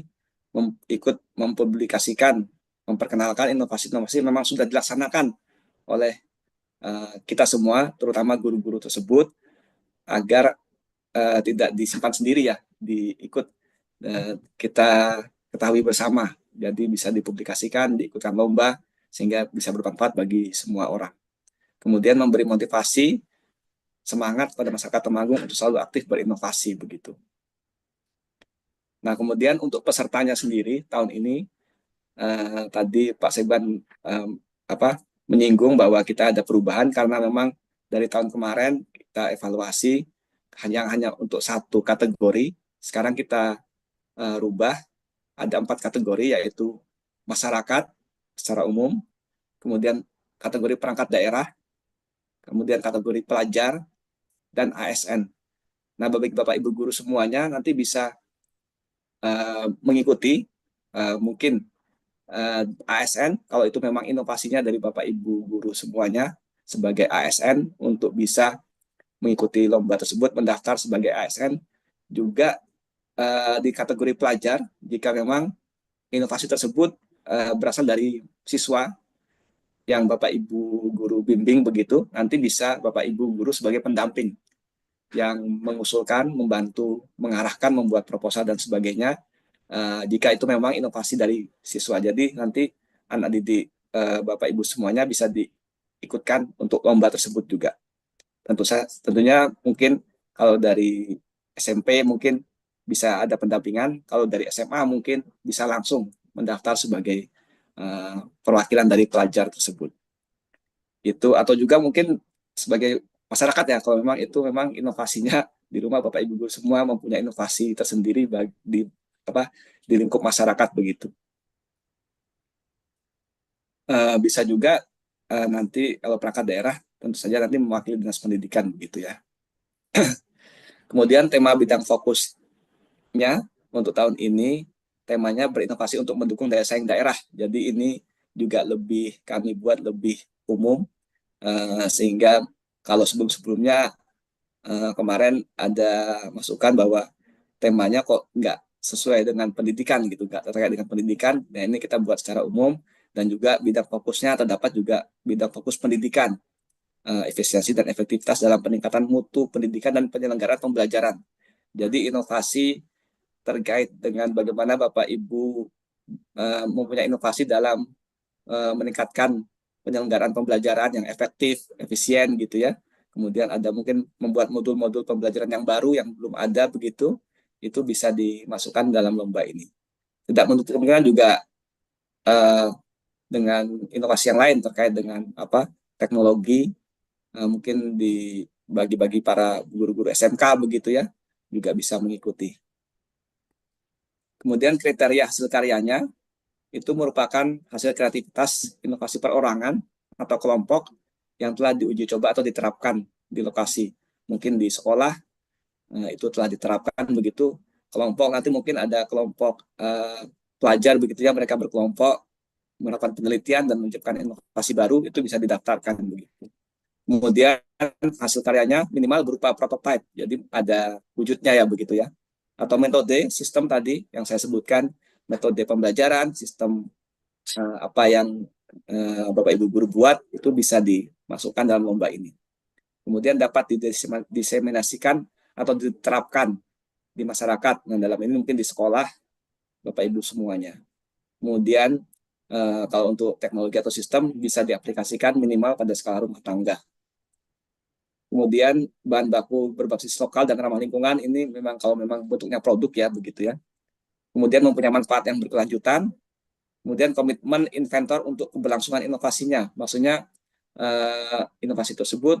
ikut mempublikasikan, memperkenalkan inovasi-inovasi memang sudah dilaksanakan oleh kita semua, terutama guru-guru tersebut, agar tidak disimpan sendiri ya, kita ketahui bersama. Jadi bisa dipublikasikan, diikutkan lomba, sehingga bisa bermanfaat bagi semua orang. Kemudian memberi motivasi, semangat pada masyarakat Temanggung untuk selalu aktif berinovasi begitu. Nah, kemudian untuk pesertanya sendiri tahun ini, tadi Pak Sekban menyinggung bahwa kita ada perubahan karena memang dari tahun kemarin kita evaluasi hanya untuk satu kategori. Sekarang kita rubah, ada 4 kategori, yaitu masyarakat secara umum, kemudian kategori perangkat daerah, kemudian kategori pelajar, dan ASN. Nah, bagi Bapak Ibu guru semuanya nanti bisa mengikuti mungkin ASN, kalau itu memang inovasinya dari Bapak Ibu guru semuanya sebagai ASN untuk bisa mengikuti lomba tersebut, mendaftar sebagai ASN. Juga di kategori pelajar, jika memang inovasi tersebut berasal dari siswa yang Bapak Ibu guru bimbing begitu, nanti bisa Bapak Ibu guru sebagai pendamping yang mengusulkan, membantu, mengarahkan, membuat proposal dan sebagainya, jika itu memang inovasi dari siswa. Jadi nanti anak didik Bapak Ibu semuanya bisa diikutkan untuk lomba tersebut juga. Tentunya mungkin kalau dari SMP mungkin bisa ada pendampingan, kalau dari SMA mungkin bisa langsung mendaftar sebagai perwakilan dari pelajar tersebut. Itu, atau juga mungkin sebagai masyarakat ya, kalau memang itu memang inovasinya di rumah Bapak Ibu guru semua mempunyai inovasi tersendiri di lingkup masyarakat begitu. Bisa juga nanti kalau perangkat daerah tentu saja nanti mewakili dinas pendidikan begitu ya. Kemudian tema bidang fokusnya untuk tahun ini temanya berinovasi untuk mendukung daya saing daerah. Jadi ini juga kami buat lebih umum, sehingga kalau sebelum-sebelumnya kemarin ada masukan bahwa temanya kok nggak sesuai dengan pendidikan gitu, nggak terkait dengan pendidikan. Nah, ini kita buat secara umum, dan juga bidang fokusnya terdapat juga bidang fokus pendidikan, efisiensi dan efektivitas dalam peningkatan mutu pendidikan dan penyelenggaraan pembelajaran. Jadi inovasi terkait dengan bagaimana Bapak Ibu mempunyai inovasi dalam meningkatkan penyelenggaraan pembelajaran yang efektif, efisien gitu ya. Kemudian ada mungkin membuat modul-modul pembelajaran yang baru yang belum ada begitu, itu bisa dimasukkan dalam lomba ini. Tidak menutup kemungkinan juga dengan inovasi yang lain terkait dengan teknologi, mungkin bagi para guru-guru SMK begitu ya, juga bisa mengikuti. Kemudian kriteria hasil karyanya itu merupakan hasil kreativitas inovasi perorangan atau kelompok yang telah diuji coba atau diterapkan di lokasi. Mungkin di sekolah itu telah diterapkan begitu. Kelompok nanti mungkin ada kelompok pelajar begitu ya, mereka berkelompok melakukan penelitian dan menciptakan inovasi baru, itu bisa didaftarkan begitu. Kemudian hasil karyanya minimal berupa prototype, jadi ada wujudnya ya begitu ya. Atau metode sistem tadi yang saya sebutkan, metode pembelajaran, sistem apa yang Bapak Ibu guru buat itu bisa dimasukkan dalam lomba ini. Kemudian dapat diseminasikan atau diterapkan di masyarakat. Nah, dalam ini mungkin di sekolah Bapak Ibu semuanya. Kemudian kalau untuk teknologi atau sistem bisa diaplikasikan minimal pada skala rumah tangga. Kemudian bahan baku berbasis lokal dan ramah lingkungan ini memang kalau memang bentuknya produk ya begitu ya. Kemudian mempunyai manfaat yang berkelanjutan. Kemudian komitmen inventor untuk keberlangsungan inovasinya. Maksudnya inovasi tersebut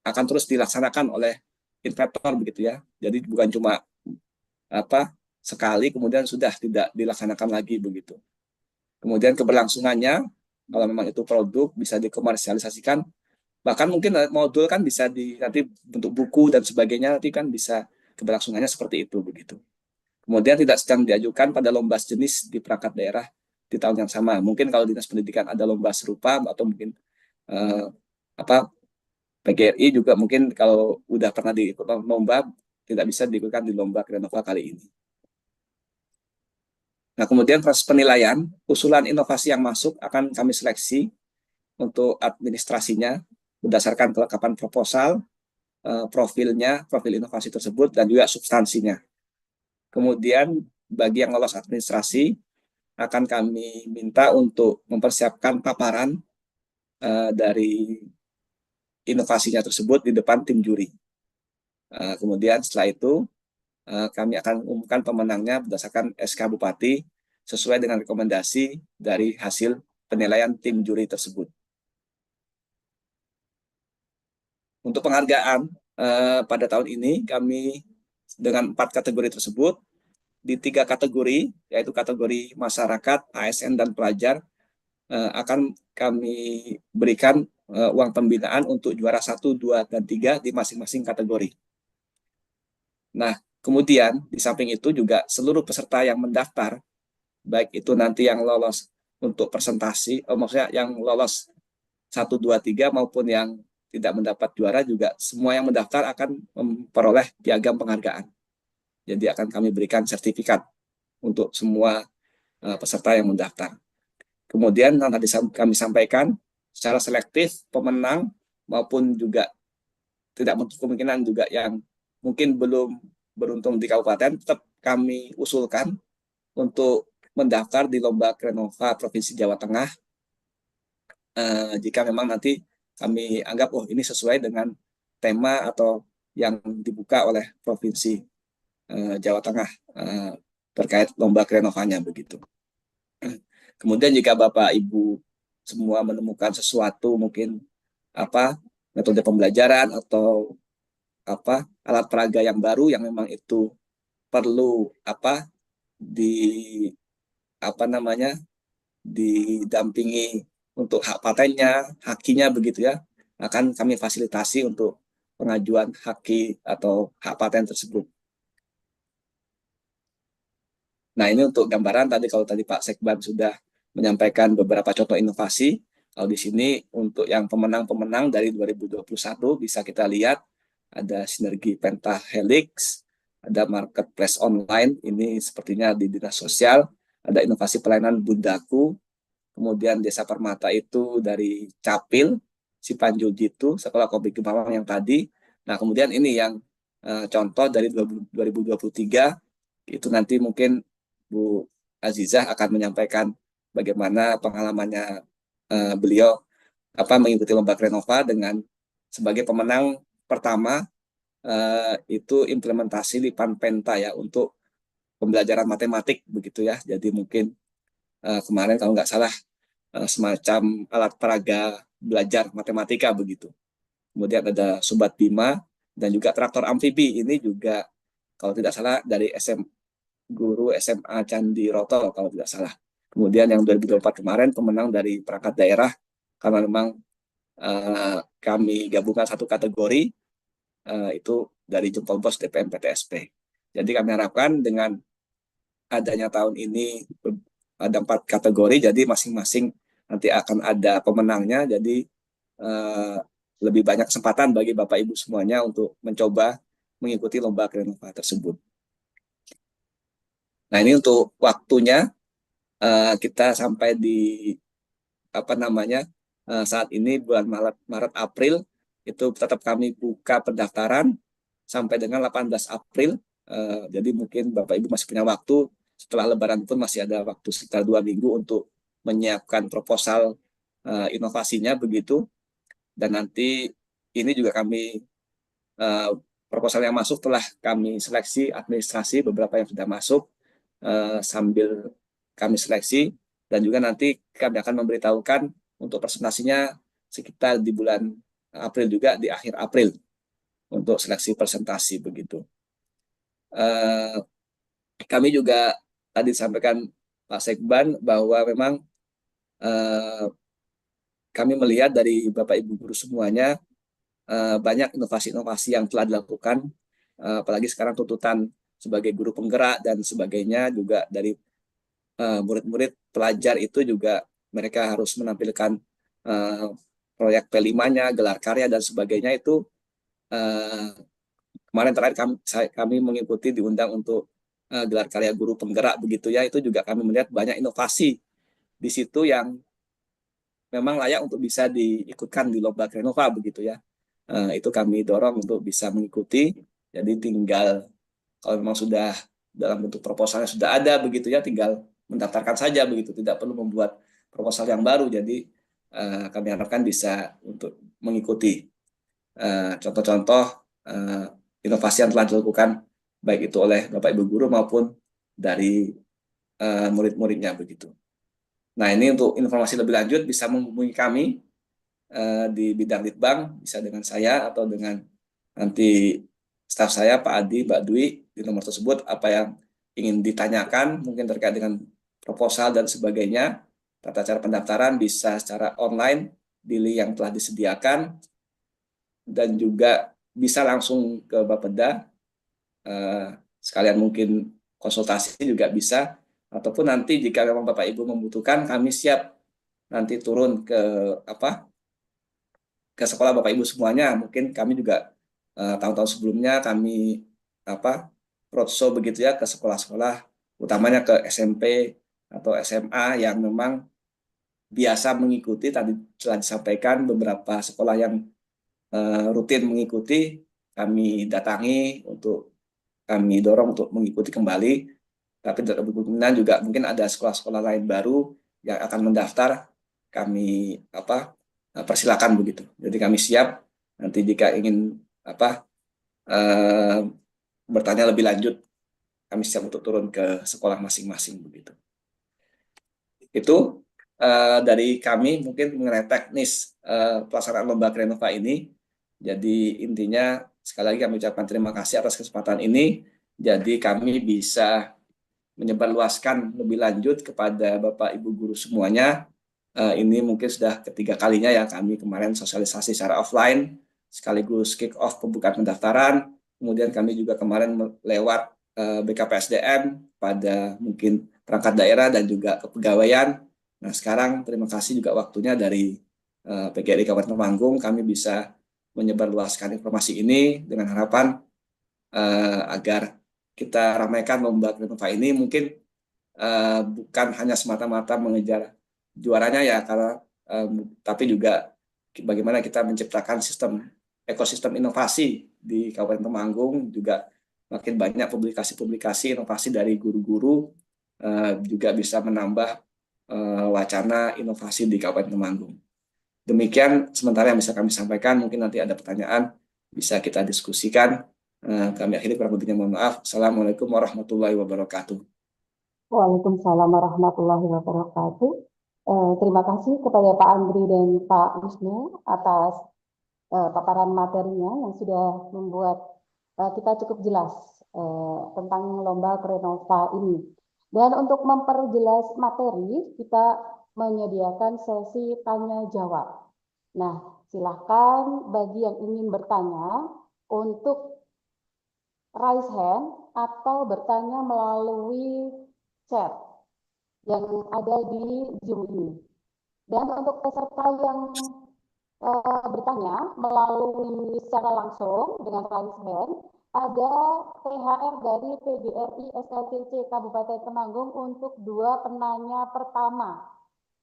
akan terus dilaksanakan oleh inventor begitu ya. Jadi bukan cuma sekali kemudian sudah tidak dilaksanakan lagi begitu. Kemudian keberlangsungannya kalau memang itu produk bisa dikomersialisasikan. Bahkan mungkin modul kan bisa nanti bentuk buku dan sebagainya, nanti kan bisa keberlangsungannya seperti itu begitu. Kemudian tidak sedang diajukan pada lomba sejenis di perangkat daerah di tahun yang sama. Mungkin kalau Dinas Pendidikan ada lomba serupa atau mungkin PGRI juga mungkin kalau udah pernah diikut lomba tidak bisa diikutkan di lomba Krenova kali ini. Nah, kemudian proses penilaian, usulan inovasi yang masuk akan kami seleksi untuk administrasinya berdasarkan kelengkapan proposal, profilnya, profil inovasi tersebut, dan juga substansinya. Kemudian bagi yang lolos administrasi, akan kami minta untuk mempersiapkan paparan dari inovasinya tersebut di depan tim juri. Kemudian setelah itu, kami akan umumkan pemenangnya berdasarkan SK Bupati sesuai dengan rekomendasi dari hasil penilaian tim juri tersebut. Untuk penghargaan pada tahun ini kami dengan 4 kategori tersebut, di 3 kategori yaitu kategori masyarakat, ASN dan pelajar akan kami berikan uang pembinaan untuk juara 1, 2, dan 3 di masing-masing kategori. Nah, kemudian di samping itu juga seluruh peserta yang mendaftar, baik itu nanti yang lolos untuk presentasi, maksudnya yang lolos 1, 2, 3 maupun yang tidak mendapat juara juga semua yang mendaftar akan memperoleh piagam penghargaan. Jadi akan kami berikan sertifikat untuk semua peserta yang mendaftar. Kemudian yang tadi kami sampaikan secara selektif pemenang maupun juga tidak menutup kemungkinan juga yang mungkin belum beruntung di kabupaten tetap kami usulkan untuk mendaftar di lomba Krenova Provinsi Jawa Tengah jika memang nanti kami anggap ini sesuai dengan tema atau yang dibuka oleh Provinsi Jawa Tengah terkait lomba Krenovanya begitu. Kemudian jika Bapak Ibu semua menemukan sesuatu mungkin metode pembelajaran atau alat peraga yang baru yang memang itu perlu didampingi untuk hak patennya, hakinya begitu ya, akan kami fasilitasi untuk pengajuan haki atau hak paten tersebut. Nah, ini untuk gambaran tadi kalau tadi Pak Sekban sudah menyampaikan beberapa contoh inovasi. Kalau di sini untuk yang pemenang-pemenang dari 2021 bisa kita lihat ada sinergi pentahelix, ada marketplace online, ini sepertinya di dinas sosial, ada inovasi pelayanan Bundaku, kemudian Desa Permata itu dari Capil, Cipanjul Jitu, Sekolah Kopi Kemawang yang tadi. Nah, kemudian ini yang contoh dari 2023, itu nanti mungkin Bu Azizah akan menyampaikan bagaimana pengalamannya beliau mengikuti lomba Krenova dengan sebagai pemenang pertama itu implementasi Lipan Penta ya untuk pembelajaran matematik begitu ya. Jadi mungkin kemarin kalau nggak salah semacam alat peraga belajar matematika begitu. Kemudian ada Sobat Bima dan juga traktor amfibi ini juga kalau tidak salah dari guru SMA Candi Roto kalau tidak salah. Kemudian yang 2024 kemarin pemenang dari perangkat daerah karena memang kami gabungkan satu kategori itu dari Jempol Bos DPM PTSP. Jadi kami harapkan dengan adanya tahun ini ada 4 kategori, jadi masing-masing nanti akan ada pemenangnya. Jadi lebih banyak kesempatan bagi Bapak Ibu semuanya untuk mencoba mengikuti lomba Krenova tersebut. Nah, ini untuk waktunya kita sampai di saat ini bulan Maret April itu tetap kami buka pendaftaran sampai dengan 18 April. Jadi mungkin Bapak Ibu masih punya waktu, setelah Lebaran pun masih ada waktu sekitar 2 minggu untuk menyiapkan proposal inovasinya begitu. Dan nanti ini juga kami proposal yang masuk telah kami seleksi administrasi, beberapa yang sudah masuk sambil kami seleksi, dan juga nanti kami akan memberitahukan untuk presentasinya sekitar di bulan April juga, di akhir April untuk seleksi presentasi begitu. Kami juga tadi sampaikan Pak Sekban bahwa memang kami melihat dari Bapak Ibu guru semuanya banyak inovasi-inovasi yang telah dilakukan, apalagi sekarang tuntutan sebagai guru penggerak dan sebagainya, juga dari murid-murid pelajar itu juga mereka harus menampilkan proyek P5-nya, gelar karya dan sebagainya. Itu kemarin terakhir kami mengikuti diundang untuk gelar karya guru penggerak begitu ya, itu juga kami melihat banyak inovasi di situ yang memang layak untuk bisa diikutkan di lomba Krenova begitu ya. Itu kami dorong untuk bisa mengikuti. Jadi tinggal kalau memang sudah dalam bentuk proposalnya sudah ada begitu ya, tinggal mendaftarkan saja begitu, tidak perlu membuat proposal yang baru. Jadi kami harapkan bisa untuk mengikuti contoh-contoh inovasi yang telah dilakukan baik itu oleh Bapak Ibu guru maupun dari murid-muridnya begitu. Nah, ini untuk informasi lebih lanjut bisa menghubungi kami di bidang Litbang, bisa dengan saya atau dengan nanti staf saya Pak Adi, Mbak Dwi, di nomor tersebut. Apa yang ingin ditanyakan mungkin terkait dengan proposal dan sebagainya, tata cara pendaftaran bisa secara online di link yang telah disediakan, dan juga bisa langsung ke Bapeda, sekalian mungkin konsultasi juga bisa, ataupun nanti jika memang Bapak Ibu membutuhkan, kami siap nanti turun ke sekolah Bapak Ibu semuanya. Mungkin kami juga tahun-tahun sebelumnya kami roadshow begitu ya ke sekolah-sekolah, utamanya ke SMP atau SMA yang memang biasa mengikuti. Tadi telah disampaikan beberapa sekolah yang rutin mengikuti, kami datangi untuk kami dorong untuk mengikuti kembali. Tapi kemungkinan juga mungkin ada sekolah-sekolah lain baru yang akan mendaftar, kami persilakan begitu. Jadi kami siap nanti jika ingin bertanya lebih lanjut, kami siap untuk turun ke sekolah masing-masing begitu. Itu dari kami mungkin mengenai teknis pelaksanaan lomba Krenova ini. Jadi intinya sekali lagi kami ucapkan terima kasih atas kesempatan ini. Jadi kami bisa menyebarluaskan lebih lanjut kepada Bapak Ibu guru semuanya. Ini mungkin sudah ketiga kalinya ya kami kemarin sosialisasi secara offline, sekaligus kick off pembukaan pendaftaran. Kemudian kami juga kemarin lewat BKPSDM pada mungkin perangkat daerah dan juga kepegawaian. Nah, sekarang terima kasih juga waktunya dari PGRI Kabupaten Temanggung, kami bisa menyebarluaskan informasi ini dengan harapan agar kita ramaikan lomba Krenova ini. Mungkin bukan hanya semata-mata mengejar juaranya ya, karena tapi juga bagaimana kita menciptakan ekosistem inovasi di Kabupaten Temanggung, juga makin banyak publikasi-publikasi inovasi dari guru-guru, juga bisa menambah wacana inovasi di Kabupaten Temanggung. Demikian sementara yang bisa kami sampaikan. Mungkin nanti ada pertanyaan bisa kita diskusikan. Kami akhiri, kurang lebihnya mohon maaf. Assalamualaikum warahmatullahi wabarakatuh. Waalaikumsalam warahmatullahi wabarakatuh. Terima kasih kepada Pak Andri dan Pak Wisnu atas paparan materinya yang sudah membuat kita cukup jelas tentang lomba Krenova ini. Dan untuk memperjelas materi, kita menyediakan sesi tanya jawab. Nah, silakan bagi yang ingin bertanya untuk raise hand atau bertanya melalui chat yang ada di Zoom ini. Dan untuk peserta yang bertanya melalui secara langsung dengan raise hand, ada THR dari PGRI SLTC Kabupaten Temanggung untuk dua penanya pertama,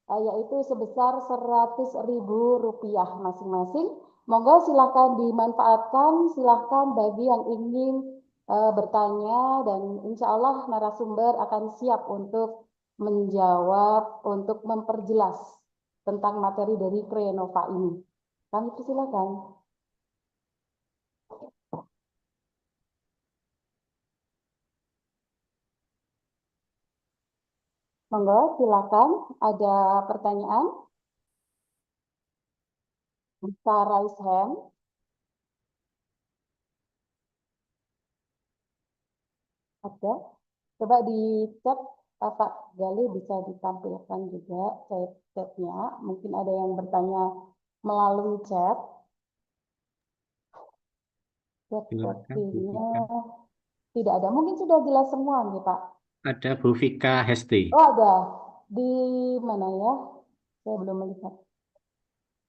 yaitu sebesar Rp100.000 masing-masing. Monggo silakan dimanfaatkan, silakan bagi yang ingin bertanya, dan insya Allah narasumber akan siap untuk menjawab, untuk memperjelas tentang materi dari Krenova ini. Kami persilakan. Monggo, silakan. Ada pertanyaan? Bisa raise hand. Ada. Coba di chat, Pak Gali bisa ditampilkan juga chat-chatnya. Mungkin ada yang bertanya melalui chat. Sepertinya tidak ada. Mungkin sudah jelas semua nih, Pak. Ada Bu Vika Hesti. Oh, ada. Di mana ya? Saya belum melihat.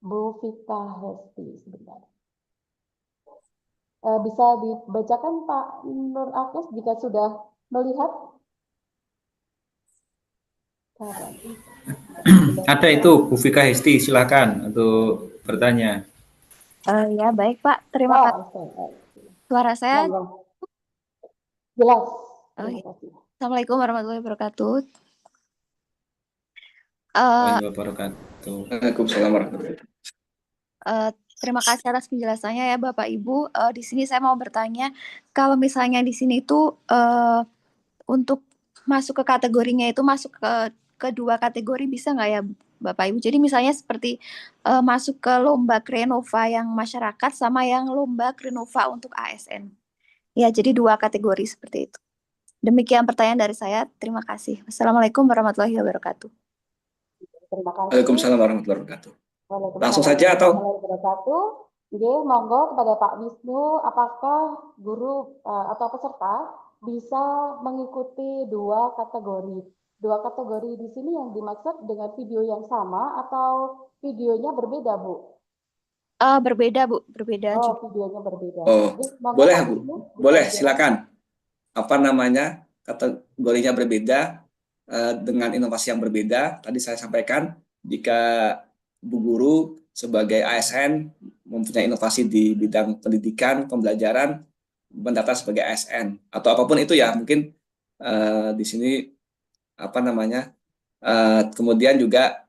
Bu Vika Hesti, sebentar. Bisa dibacakan Pak Nur Akes jika sudah melihat? Ada itu Bu Vika Hesti, silakan untuk bertanya. Ya, baik Pak. Terima kasih. Suara saya jelas. Assalamualaikum warahmatullahi wabarakatuh. Waalaikumsalam warahmatullahi wabarakatuh. Terima kasih atas penjelasannya ya Bapak Ibu. Di sini saya mau bertanya, kalau misalnya di sini itu untuk masuk ke kategorinya itu masuk ke dua kategori, bisa nggak ya Bapak Ibu? Jadi misalnya seperti masuk ke lomba Krenova yang masyarakat sama yang lomba Krenova untuk ASN. Ya, jadi dua kategori seperti itu. Demikian pertanyaan dari saya. Terima kasih. Wassalamualaikum warahmatullahi wabarakatuh. Terima kasih. Waalaikumsalam warahmatullahi wabarakatuh. Langsung saja atau? Oke, monggo kepada Pak Wisnu, apakah guru atau peserta bisa mengikuti dua kategori? Dua kategori di sini yang dimaksud dengan video yang sama atau videonya berbeda, Bu? Berbeda, Bu. Berbeda. Oh, videonya berbeda. Oh, boleh, Bu. Boleh, silakan. Apa namanya? Kategorinya berbeda dengan inovasi yang berbeda. Tadi saya sampaikan, jika Bu Guru sebagai ASN mempunyai inovasi di bidang pendidikan, pembelajaran, mendaftar sebagai ASN atau apapun itu ya, mungkin di sini apa namanya, kemudian juga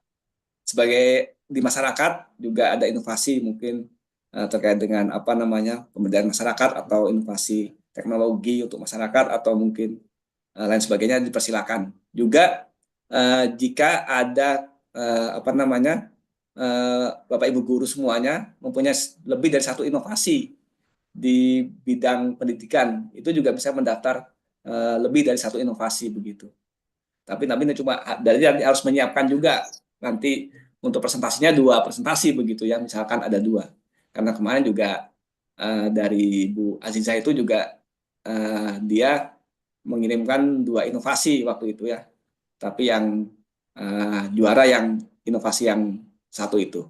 sebagai di masyarakat juga ada inovasi mungkin terkait dengan apa namanya pemberdayaan masyarakat atau inovasi teknologi untuk masyarakat atau mungkin lain sebagainya, dipersilakan. Juga jika ada apa namanya Bapak Ibu guru semuanya mempunyai lebih dari satu inovasi di bidang pendidikan, itu juga bisa mendaftar lebih dari satu inovasi begitu. Tapi ini cuma dari harus menyiapkan juga nanti untuk presentasinya 2 presentasi begitu ya, misalkan ada 2. Karena kemarin juga dari Bu Aziza itu juga dia mengirimkan 2 inovasi waktu itu ya. Tapi yang juara yang inovasi yang satu itu,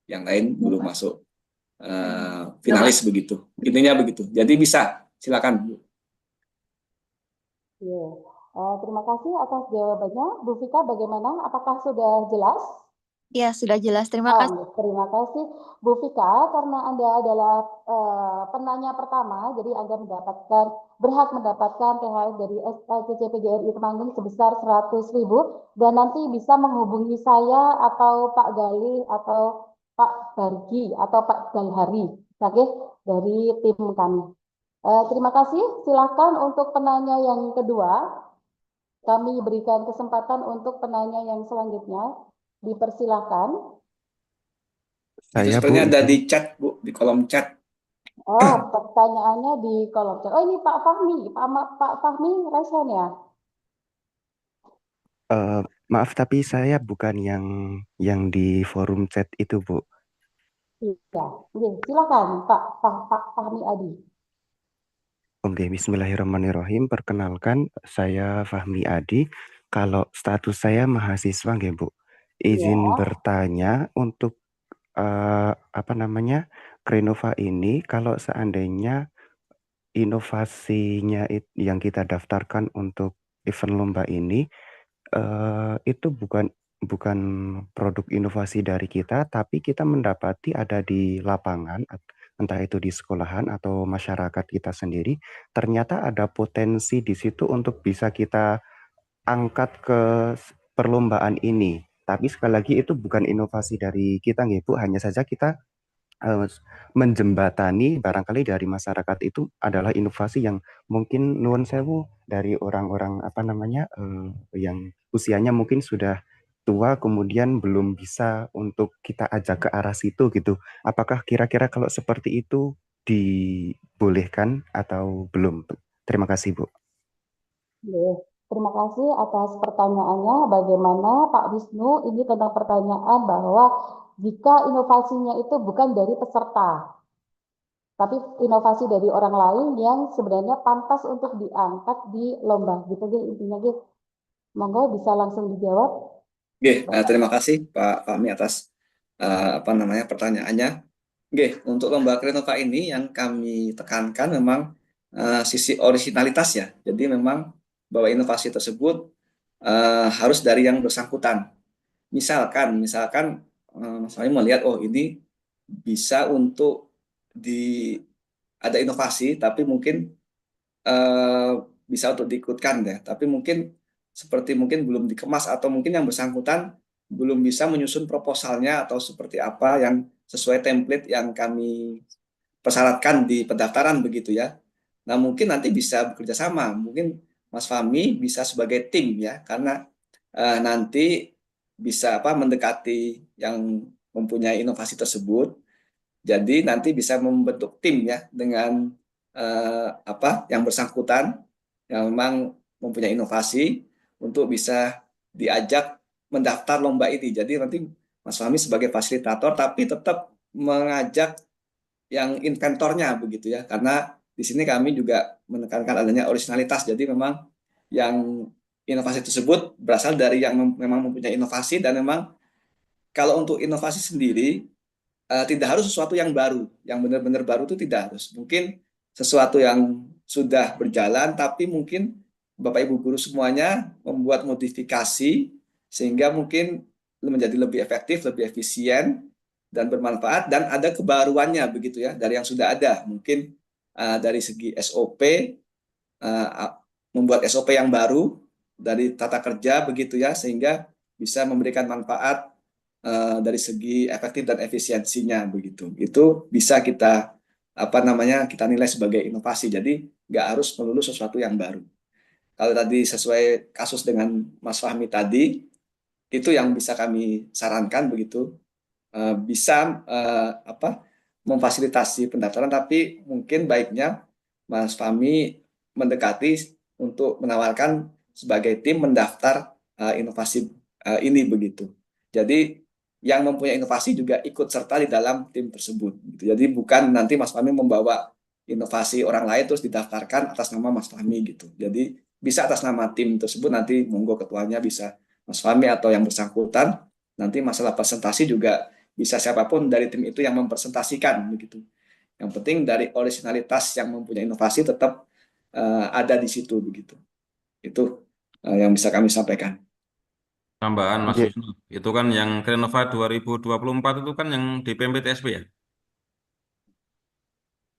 yang lain belum masuk finalis begitu. Intinya begitu. Jadi bisa, silakan Bu. Terima kasih atas jawabannya. Bu Vika, bagaimana? Apakah sudah jelas? Ya, sudah jelas. Terima kasih. Terima kasih, Bu Vika. Karena Anda adalah penanya pertama, jadi Anda berhak mendapatkan THR dari SLTC PGRI Temanggung sebesar 100.000, dan nanti bisa menghubungi saya atau Pak Gali atau Pak Bargi atau Pak Galhari, oke, dari tim kami. Terima kasih. Silakan untuk penanya yang kedua. Kami berikan kesempatan untuk penanya yang selanjutnya. Dipersilakan. Saya sebenarnya ada di chat, Bu, di kolom chat. Oh, pertanyaannya di kolom chat. Oh, ini Pak Fahmi. Pak Fahmi raise hand ya? Maaf, tapi saya bukan yang di forum chat itu, Bu. Iya, silakan Pak Fahmi Adi. Oke, bismillahirrahmanirrahim. Perkenalkan, saya Fahmi Adi. Kalau status saya mahasiswa, nggih, Bu. Izin bertanya, untuk apa namanya, Krenova ini kalau seandainya inovasinya yang kita daftarkan untuk event lomba ini itu bukan produk inovasi dari kita, tapi kita mendapati ada di lapangan, entah itu di sekolahan atau masyarakat kita sendiri, ternyata ada potensi di situ untuk bisa kita angkat ke perlombaan ini. Tapi sekali lagi itu bukan inovasi dari kita, nggih Bu, hanya saja kita eh, menjembatani barangkali dari masyarakat itu adalah inovasi yang mungkin nuwun sewu dari orang-orang apa namanya yang usianya mungkin sudah tua kemudian belum bisa untuk kita ajak ke arah situ gitu. Apakah kira-kira kalau seperti itu dibolehkan atau belum? Terima kasih Bu. Terima kasih atas pertanyaannya. Bagaimana Pak Wisnu ini tentang pertanyaan bahwa jika inovasinya itu bukan dari peserta, tapi inovasi dari orang lain yang sebenarnya pantas untuk diangkat di lomba, gitu deh intinya gitu. Monggo bisa langsung dijawab. Oke, terima kasih Pak Fahmi atas apa namanya pertanyaannya. Oke, untuk lomba Krenova ini yang kami tekankan memang sisi originalitas ya. Jadi memang bahwa inovasi tersebut harus dari yang bersangkutan. Misalkan Mas Fahmi melihat oh ini bisa untuk ada inovasi tapi mungkin bisa untuk diikutkan deh. Tapi mungkin mungkin belum dikemas atau mungkin yang bersangkutan belum bisa menyusun proposalnya atau seperti apa yang sesuai template yang kami persyaratkan di pendaftaran begitu ya. Nah mungkin nanti bisa bekerja sama, mungkin Mas Fahmi bisa sebagai tim ya, karena nanti bisa mendekati yang mempunyai inovasi tersebut. Jadi nanti bisa membentuk tim ya dengan yang bersangkutan yang memang mempunyai inovasi untuk bisa diajak mendaftar lomba ini. Jadi nanti Mas Fahmi sebagai fasilitator tapi tetap mengajak yang inventornya begitu ya. Karena di sini kami juga menekankan adanya originalitas. Jadi memang yang inovasi tersebut berasal dari yang memang mempunyai inovasi dan memang kalau untuk inovasi sendiri tidak harus sesuatu yang baru, yang benar-benar baru itu tidak harus. Mungkin sesuatu yang sudah berjalan, tapi mungkin Bapak Ibu guru semuanya membuat modifikasi sehingga mungkin menjadi lebih efektif, lebih efisien dan bermanfaat dan ada kebaruannya begitu ya dari yang sudah ada. Mungkin dari segi SOP membuat SOP yang baru dari tata kerja begitu ya sehingga bisa memberikan manfaat dari segi efektif dan efisiensinya begitu. Itu bisa kita kita nilai sebagai inovasi. Jadi nggak harus melulu sesuatu yang baru. Kalau tadi sesuai kasus dengan Mas Fahmi tadi, itu yang bisa kami sarankan begitu. Bisa memfasilitasi pendaftaran, tapi mungkin baiknya Mas Fahmi mendekati untuk menawarkan sebagai tim mendaftar inovasi ini begitu. Jadi yang mempunyai inovasi juga ikut serta di dalam tim tersebut. Gitu. Jadi bukan nanti Mas Fahmi membawa inovasi orang lain terus didaftarkan atas nama Mas Fahmi gitu. Jadi bisa atas nama tim tersebut nanti monggo ketuanya bisa Mas Fahmi atau yang bersangkutan. Nanti masalah presentasi juga bisa siapapun dari tim itu yang mempresentasikan begitu. Yang penting dari originalitas yang mempunyai inovasi tetap ada di situ begitu. Itu yang bisa kami sampaikan. Tambahan Mas Wisnu, itu kan yang Krenova 2024 itu kan yang DPMP TSP ya?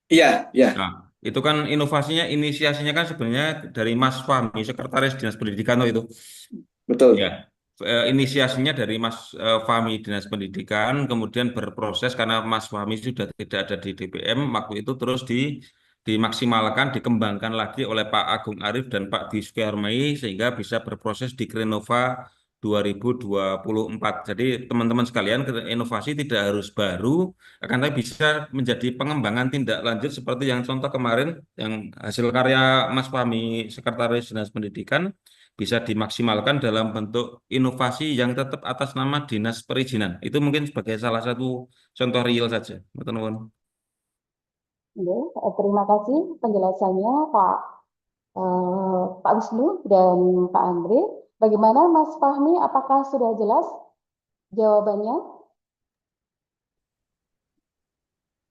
Iya, iya. Nah, itu kan inovasinya, inisiasinya kan sebenarnya dari Mas Fahmi, Sekretaris Dinas Pendidikan itu. Betul. Ya, inisiasinya dari Mas Fahmi Dinas Pendidikan, kemudian berproses karena Mas Fahmi sudah tidak ada di DPM, waktu itu terus dimaksimalkan, dikembangkan lagi oleh Pak Agung Arif dan Pak Dwi Sukiyarmai sehingga bisa berproses di Krenova 2024. Jadi teman-teman sekalian, inovasi tidak harus baru, akan tapi bisa menjadi pengembangan tindak lanjut seperti yang contoh kemarin, yang hasil karya Mas Fahmi, Sekretaris Dinas Pendidikan, bisa dimaksimalkan dalam bentuk inovasi yang tetap atas nama Dinas Perizinan. Itu mungkin sebagai salah satu contoh real saja. Terima kasih penjelasannya Pak Wisnu dan Pak Andre. Bagaimana Mas Fahmi? Apakah sudah jelas jawabannya?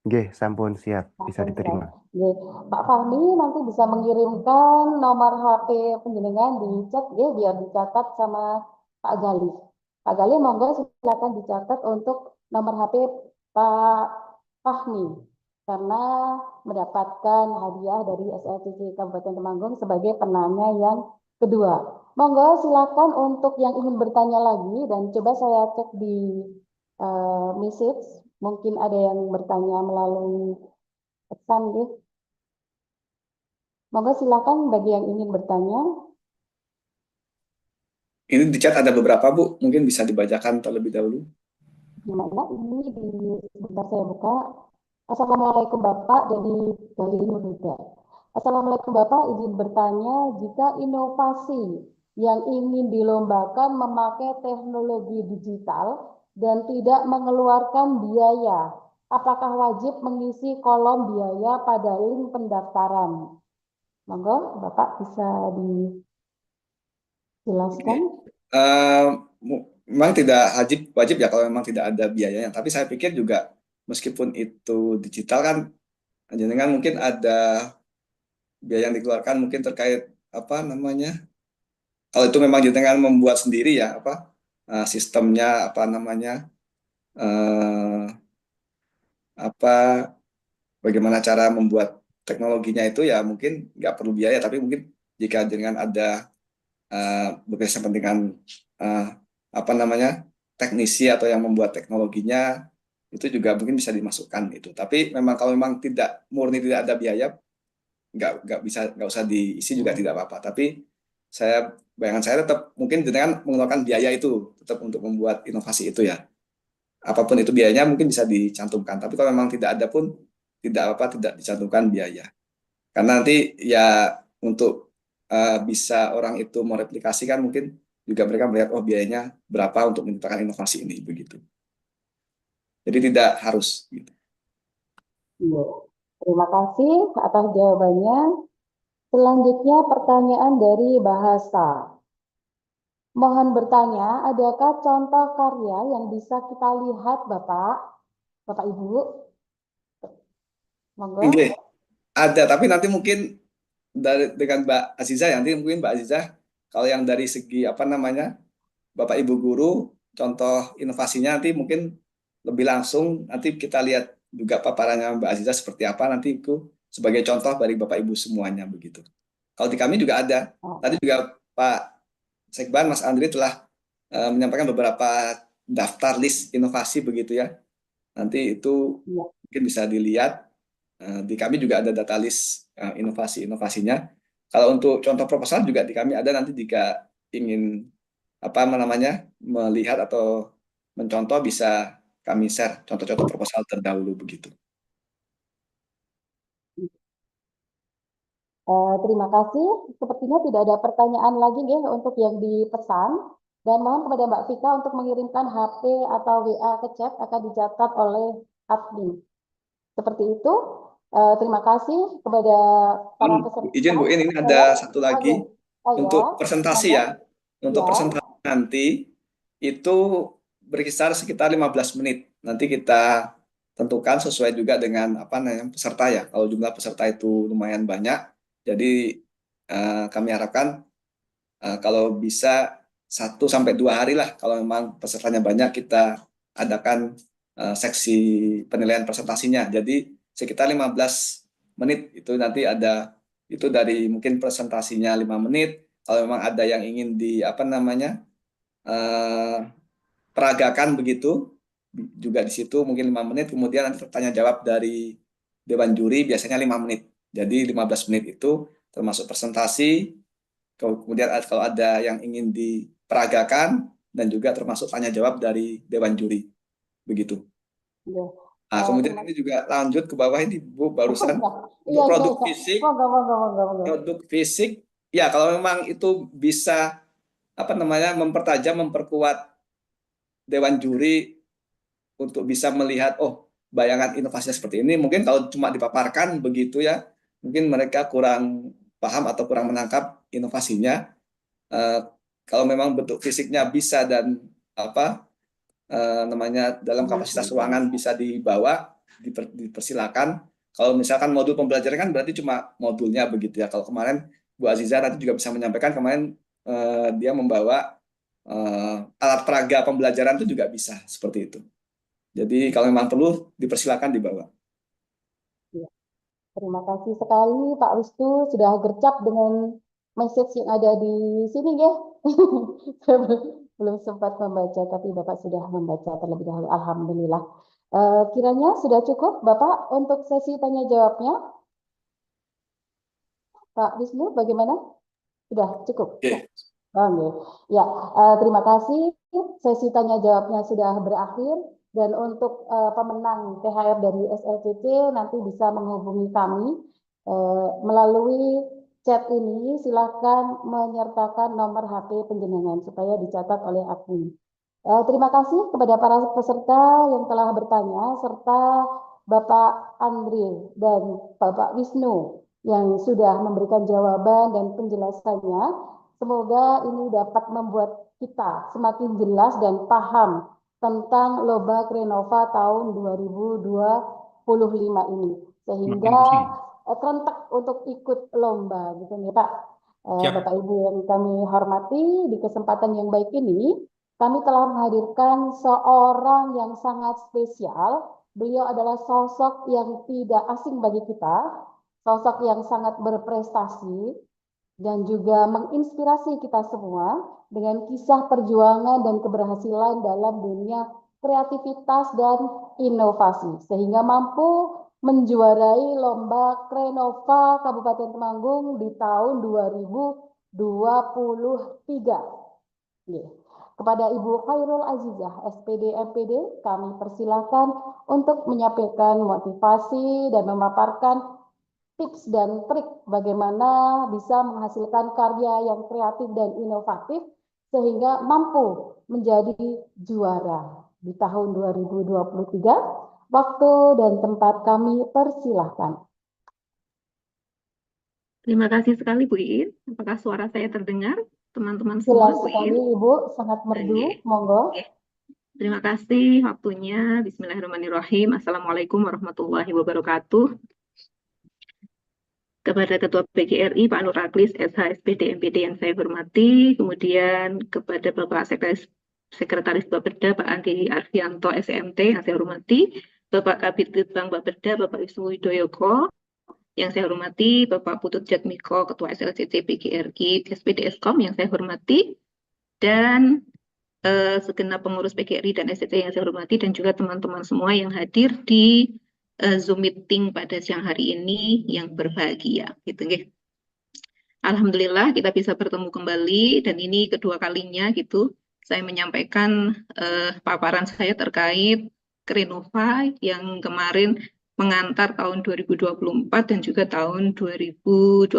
Nggih, sampun siap, bisa Sampun siap. diterima. Nggih, Pak Fahmi nanti bisa mengirimkan nomor HP penjenengan di chat nggih biar dicatat sama Pak Gali. Pak Gali monggo silakan dicatat untuk nomor HP Pak Fahmi karena mendapatkan hadiah dari SLCC Kabupaten Temanggung sebagai penanya yang kedua. Monggo silakan untuk yang ingin bertanya lagi dan coba saya cek di message. Mungkin ada yang bertanya melalui pesan deh. Monggo silakan bagi yang ingin bertanya. Ini di chat ada beberapa, Bu. Mungkin bisa dibacakan terlebih dahulu. Gimana ini sebentar saya buka. Assalamualaikum Bapak dari Indonesia. Assalamualaikum Bapak, izin bertanya jika inovasi yang ingin dilombakan memakai teknologi digital dan tidak mengeluarkan biaya, apakah wajib mengisi kolom biaya pada link pendaftaran? Monggo Bapak bisa dijelaskan. Memang tidak wajib ya kalau memang tidak ada biayanya. Tapi saya pikir juga meskipun itu digital kan, jenengan mungkin ada biaya yang dikeluarkan mungkin terkait apa namanya. Kalau itu memang jenengan membuat sendiri ya sistemnya apa namanya apa bagaimana cara membuat teknologinya itu ya mungkin nggak perlu biaya. Tapi mungkin jika jenengan ada bekerja dengan apa namanya teknisi atau yang membuat teknologinya itu juga mungkin bisa dimasukkan itu. Tapi memang kalau memang tidak murni tidak ada biaya nggak usah diisi juga tidak apa-apa. Tapi bayangan saya tetap mungkin dengan mengeluarkan biaya itu tetap untuk membuat inovasi itu ya. Apapun itu biayanya mungkin bisa dicantumkan. Tapi kalau memang tidak ada pun tidak dicantumkan biaya. Karena nanti ya untuk bisa orang itu mereplikasikan mungkin juga mereka melihat oh biayanya berapa untuk menciptakan inovasi ini begitu. Jadi tidak harus gitu. Iya. Terima kasih atas jawabannya. Selanjutnya pertanyaan dari bahasa. Mohon bertanya, adakah contoh karya yang bisa kita lihat Bapak Ibu? Monggo. Oke, ada tapi nanti mungkin dengan Mbak Aziza nanti mungkin Mbak Aziza kalau yang dari segi apa namanya Bapak Ibu guru contoh inovasinya nanti mungkin lebih langsung nanti kita lihat juga paparannya Mbak Aziza seperti apa nanti itu sebagai contoh dari Bapak Ibu semuanya begitu. Kalau di kami juga ada. Tadi juga Pak Sekban Mas Andri telah menyampaikan beberapa daftar list inovasi begitu ya. Nanti itu mungkin bisa dilihat. Di kami juga ada data list inovasi-inovasinya. Kalau untuk contoh proposal juga di kami ada nanti jika ingin apa namanya melihat atau mencontoh bisa kami share contoh-contoh proposal terdahulu begitu. Terima kasih. Sepertinya tidak ada pertanyaan lagi ya untuk yang dipesan. Dan mohon kepada Mbak Vika untuk mengirimkan HP atau WA ke chat akan dicatat oleh admin. Seperti itu. Terima kasih kepada para peserta. Izin Bu, ini ada satu lagi untuk presentasi ya. Untuk presentasi nanti itu berkisar sekitar 15 menit. Nanti kita tentukan sesuai juga dengan apa namanya peserta ya. Kalau jumlah peserta itu lumayan banyak, jadi kami harapkan kalau bisa 1-2 hari lah. Kalau memang pesertanya banyak kita adakan seksi penilaian presentasinya. Jadi sekitar 15 menit itu nanti ada itu dari mungkin presentasinya 5 menit. Kalau memang ada yang ingin di apa namanya peragakan begitu juga di situ mungkin 5 menit. Kemudian nanti tanya jawab dari dewan juri biasanya 5 menit. Jadi 15 menit itu termasuk presentasi. Kemudian kalau ada yang ingin diperagakan dan juga termasuk tanya jawab dari dewan juri begitu. Nah, kemudian ini juga lanjut ke bawah ini Bu barusan untuk produk fisik. Produk fisik ya kalau memang itu bisa apa namanya mempertajam memperkuat dewan juri untuk bisa melihat oh bayangan inovasinya seperti ini. Mungkin kalau cuma dipaparkan begitu ya mungkin mereka kurang paham atau kurang menangkap inovasinya. Kalau memang bentuk fisiknya bisa dan apa namanya dalam kapasitas ruangan bisa dibawa, dipersilakan. Kalau misalkan modul pembelajaran kan berarti cuma modulnya begitu ya. Kalau kemarin Bu Aziza nanti juga bisa menyampaikan, kemarin dia membawa alat peraga pembelajaran itu juga bisa seperti itu. Jadi kalau memang perlu dipersilakan dibawa. Ya. Terima kasih sekali Pak Wisnu sudah gercep dengan message yang ada di sini ya. Saya belum sempat membaca, tapi Bapak sudah membaca terlebih dahulu. Alhamdulillah. Kiranya sudah cukup Bapak untuk sesi tanya jawabnya. Pak Wisnu bagaimana? Sudah cukup? Oke. Ya, terima kasih. Sesi tanya jawabnya sudah berakhir. Dan untuk pemenang THR dari SLCC nanti bisa menghubungi kami melalui chat ini. Silakan menyertakan nomor HP penjenengan supaya dicatat oleh admin. Terima kasih kepada para peserta yang telah bertanya serta Bapak Andri dan Bapak Wisnu yang sudah memberikan jawaban dan penjelasannya. Semoga ini dapat membuat kita semakin jelas dan paham tentang Lomba Krenova tahun 2025 ini. Sehingga terentak untuk ikut lomba gitu nih Pak. Bapak Ibu yang kami hormati, di kesempatan yang baik ini kami telah menghadirkan seorang yang sangat spesial. Beliau adalah sosok yang tidak asing bagi kita, sosok yang sangat berprestasi dan juga menginspirasi kita semua dengan kisah perjuangan dan keberhasilan dalam dunia kreativitas dan inovasi, sehingga mampu menjuarai Lomba Krenova Kabupaten Temanggung di tahun 2023. Kepada Ibu Khairul Azizah, SPD MPD, kami persilakan untuk menyampaikan motivasi dan memaparkan tips dan trik bagaimana bisa menghasilkan karya yang kreatif dan inovatif sehingga mampu menjadi juara di tahun 2023. Waktu dan tempat kami persilahkan. Terima kasih sekali Bu Iin. Apakah suara saya terdengar? Teman-teman semua, Jelas sekali Ibu, sangat merdu, monggo. Terima kasih waktunya. Bismillahirrahmanirrahim. Assalamualaikum warahmatullahi wabarakatuh. Kepada Ketua PGRI Pak Nur Aklis SH SPD MPD yang saya hormati, kemudian kepada Bapak Sekretaris Bapeda Pak Andi Arfianto SMT yang saya hormati, Bapak Kabid Litbang Bapeda Bapak Wisnu Widoyoko yang saya hormati, Bapak Putut Jatmiko, Ketua SLCC PGRI, SPD Eskom yang saya hormati, dan segenap pengurus PGRI dan SCC yang saya hormati, dan juga teman-teman semua yang hadir di Zoom meeting pada siang hari ini yang berbahagia. Gitu, nggih. Alhamdulillah kita bisa bertemu kembali, dan ini kedua kalinya gitu saya menyampaikan paparan saya terkait Krenova yang kemarin mengantar tahun 2024 dan juga tahun 2025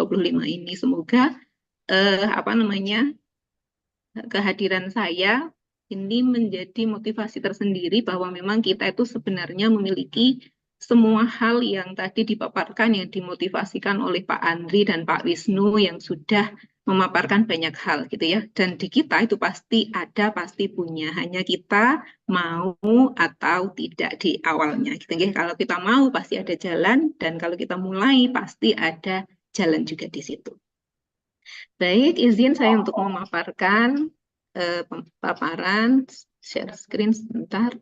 ini. Semoga kehadiran saya ini menjadi motivasi tersendiri bahwa memang kita itu sebenarnya memiliki semua hal yang tadi dipaparkan, yang dimotivasikan oleh Pak Andri dan Pak Wisnu yang sudah memaparkan banyak hal gitu ya. Dan di kita itu pasti ada, pasti punya. Hanya kita mau atau tidak di awalnya. Gitu ya. Kalau kita mau pasti ada jalan, dan kalau kita mulai pasti ada jalan juga di situ. Baik, izin saya untuk memaparkan paparan, share screen sebentar.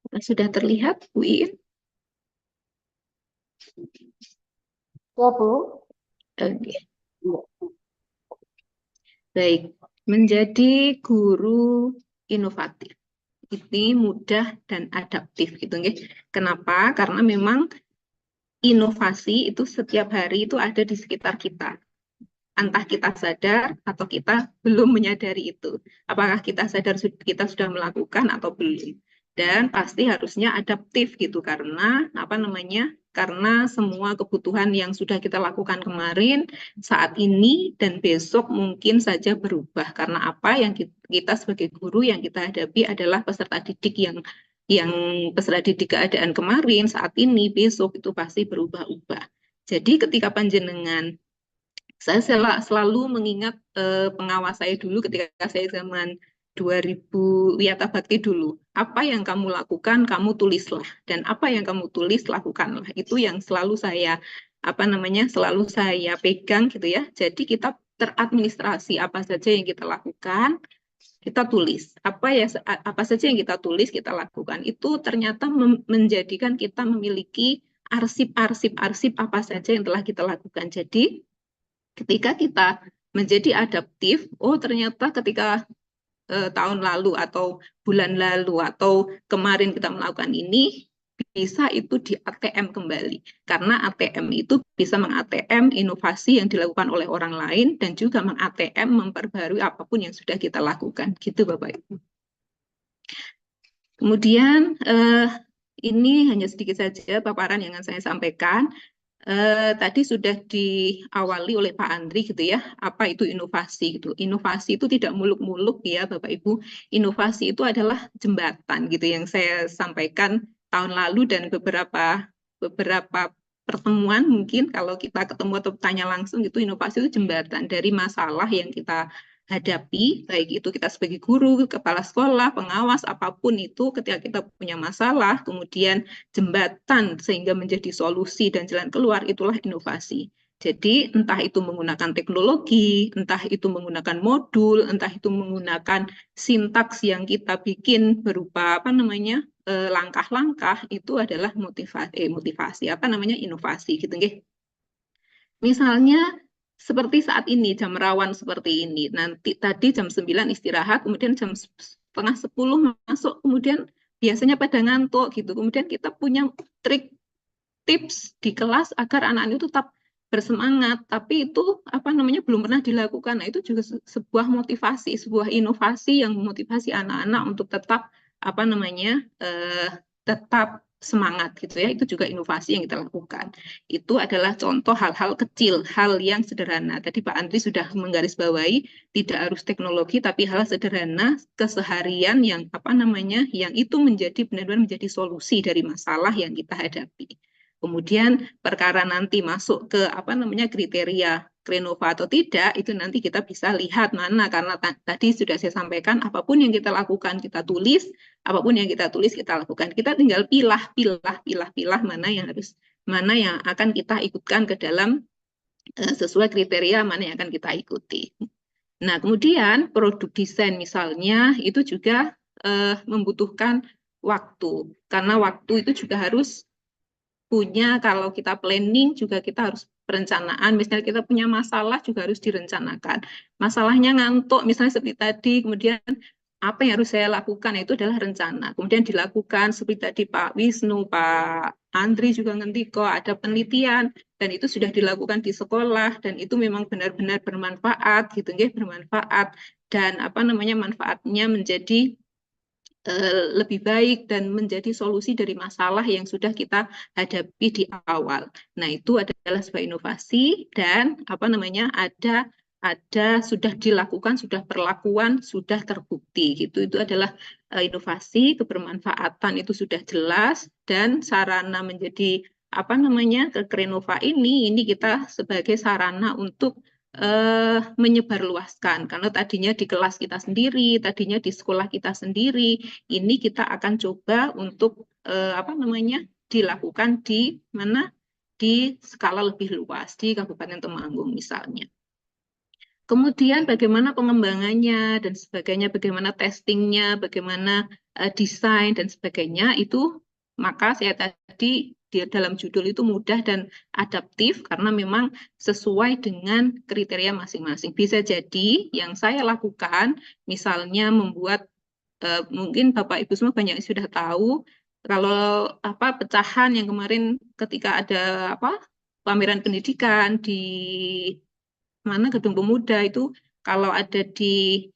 Sudah terlihat, Bu Iin? Ya, Bu. Oke. Baik, menjadi guru inovatif. Ini mudah dan adaptif gitu, nggih. Kenapa? Karena memang inovasi itu setiap hari itu ada di sekitar kita. Entah kita sadar atau kita belum menyadari itu. Apakah kita sadar kita sudah melakukan atau belum? Dan pasti harusnya adaptif gitu, karena karena semua kebutuhan yang sudah kita lakukan kemarin, saat ini dan besok mungkin saja berubah. Karena apa? Yang kita sebagai guru yang kita hadapi adalah peserta didik yang yang peserta didik keadaan kemarin, saat ini, besok itu pasti berubah-ubah. Jadi ketika panjenengan, saya selalu mengingat pengawas saya dulu ketika saya zaman 2000 Wiyata Bakti dulu. Apa yang kamu lakukan, kamu tulislah, dan apa yang kamu tulis, lakukanlah. Itu yang selalu saya selalu saya pegang gitu ya. Jadi kita teradministrasi apa saja yang kita lakukan, kita tulis. Apa saja yang kita tulis, kita lakukan. Itu ternyata menjadikan kita memiliki arsip apa saja yang telah kita lakukan. Jadi ketika kita menjadi adaptif, ternyata ketika tahun lalu atau bulan lalu atau kemarin kita melakukan ini, bisa itu di ATM kembali. Karena ATM itu bisa meng-ATM inovasi yang dilakukan oleh orang lain dan juga meng-ATM memperbarui apapun yang sudah kita lakukan. Gitu Bapak Ibu. Kemudian ini hanya sedikit saja paparan yang akan saya sampaikan. Tadi sudah diawali oleh Pak Andri gitu ya, apa itu inovasi gitu. Inovasi itu tidak muluk-muluk ya Bapak Ibu. Inovasi itu adalah jembatan gitu yang saya sampaikan tahun lalu dan beberapa pertemuan mungkin kalau kita ketemu atau tanya langsung gitu, inovasi itu jembatan dari masalah yang kita hadapi, baik itu kita sebagai guru, kepala sekolah, pengawas, apapun itu ketika kita punya masalah, kemudian jembatan sehingga menjadi solusi dan jalan keluar, itulah inovasi. Jadi entah itu menggunakan teknologi, entah itu menggunakan modul, entah itu menggunakan sintaks yang kita bikin berupa langkah-langkah, itu adalah inovasi gitu nggih. Misalnya seperti saat ini, jam rawan seperti ini. Nanti tadi jam 9 istirahat, kemudian jam 9:30 masuk, kemudian biasanya pada ngantuk gitu. Kemudian kita punya trik, tips di kelas agar anak-anak itu tetap bersemangat, tapi itu belum pernah dilakukan. Nah, itu juga sebuah motivasi, sebuah inovasi yang memotivasi anak-anak untuk tetap tetap semangat gitu ya. Itu juga inovasi yang kita lakukan. Itu adalah contoh hal-hal kecil, hal yang sederhana. Tadi Pak Andri sudah menggarisbawahi tidak harus teknologi tapi hal sederhana keseharian yang yang itu menjadi benar-benar menjadi solusi dari masalah yang kita hadapi. Kemudian perkara nanti masuk ke kriteria Krenova atau tidak, itu nanti kita bisa lihat mana, karena tadi sudah saya sampaikan, apapun yang kita lakukan kita tulis, apapun yang kita tulis kita lakukan. Kita tinggal pilah mana yang akan kita ikutkan ke dalam sesuai kriteria mana yang akan kita ikuti. Nah, kemudian produk desain misalnya itu juga membutuhkan waktu, karena waktu itu juga harus punya, kalau kita planning juga kita harus perencanaan, misalnya kita punya masalah juga harus direncanakan. Masalahnya ngantuk, misalnya seperti tadi, kemudian apa yang harus saya lakukan, itu adalah rencana. Kemudian dilakukan, seperti tadi Pak Wisnu, Pak Andri juga ngerti kok, ada penelitian, dan itu sudah dilakukan di sekolah, dan itu memang benar-benar bermanfaat, gitu ya, bermanfaat, dan manfaatnya menjadi lebih baik dan menjadi solusi dari masalah yang sudah kita hadapi di awal. Nah, itu adalah sebuah inovasi dan ada sudah dilakukan, sudah perlakuan, sudah terbukti gitu. Itu adalah inovasi, kebermanfaatan itu sudah jelas, dan sarana menjadi ke Krenova ini kita sebagai sarana untuk menyebarluaskan, karena tadinya di kelas kita sendiri, tadinya di sekolah kita sendiri, ini kita akan coba untuk dilakukan di mana, di skala lebih luas di Kabupaten Temanggung misalnya. Kemudian bagaimana pengembangannya dan sebagainya, bagaimana testingnya, bagaimana desain dan sebagainya, itu maka saya tadi di dalam judul itu mudah dan adaptif karena memang sesuai dengan kriteria masing-masing. Bisa jadi yang saya lakukan misalnya membuat mungkin Bapak Ibu semua banyak yang sudah tahu kalau pecahan yang kemarin ketika ada pameran pendidikan di Gedung Pemuda itu, kalau ada di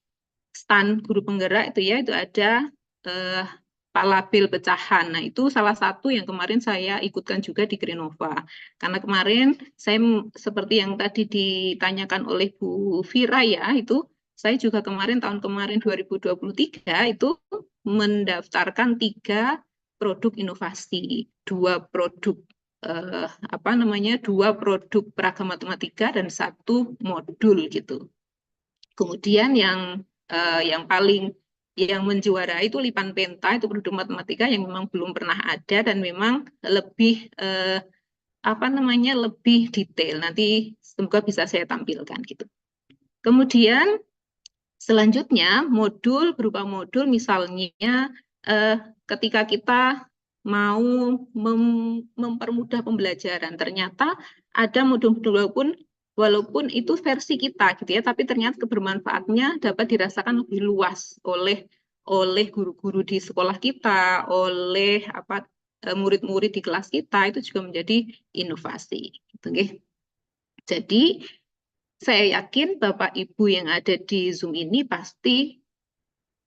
stand guru penggerak itu ya, itu ada Pak Label pecahan. Nah, itu salah satu yang kemarin saya ikutkan juga di Krenova. Karena kemarin saya seperti yang tadi ditanyakan oleh Bu Fira ya, itu saya juga tahun kemarin 2023 itu mendaftarkan 3 produk inovasi, 2 produk dua produk peragam matematika dan 1 modul gitu. Kemudian yang menjuarai itu Lipan Penta, itu produk matematika yang memang belum pernah ada dan memang lebih lebih detail. Nanti semoga bisa saya tampilkan gitu. Kemudian selanjutnya modul berupa modul misalnya ketika kita mau mempermudah pembelajaran, ternyata ada modul-modul walaupun itu versi kita gitu ya, tapi ternyata kebermanfaatnya dapat dirasakan lebih luas oleh guru-guru di sekolah kita, oleh murid-murid di kelas kita, itu juga menjadi inovasi gitu nggih. Jadi saya yakin Bapak Ibu yang ada di Zoom ini pasti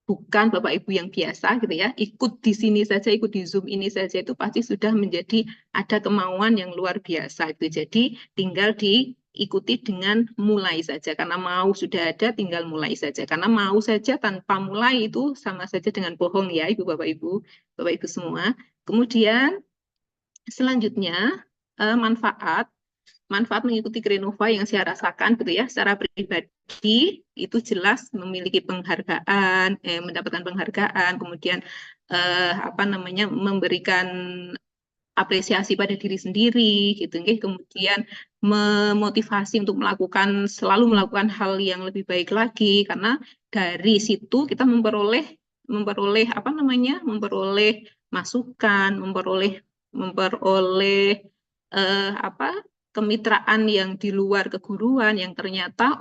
bukan Bapak Ibu yang biasa gitu ya, ikut di sini saja, ikut di Zoom ini saja itu pasti sudah menjadi ada kemauan yang luar biasa itu. Jadi tinggal diikuti dengan mulai saja, karena mau sudah ada tinggal mulai saja. Karena mau saja tanpa mulai itu sama saja dengan bohong ya Ibu Bapak Ibu semua. Kemudian selanjutnya manfaat mengikuti Krenova yang saya rasakan gitu ya secara pribadi itu jelas memiliki penghargaan, mendapatkan penghargaan, kemudian memberikan apresiasi pada diri sendiri gitu nggih, kemudian memotivasi untuk selalu melakukan hal yang lebih baik lagi, karena dari situ kita memperoleh masukan, memperoleh kemitraan yang di luar keguruan yang ternyata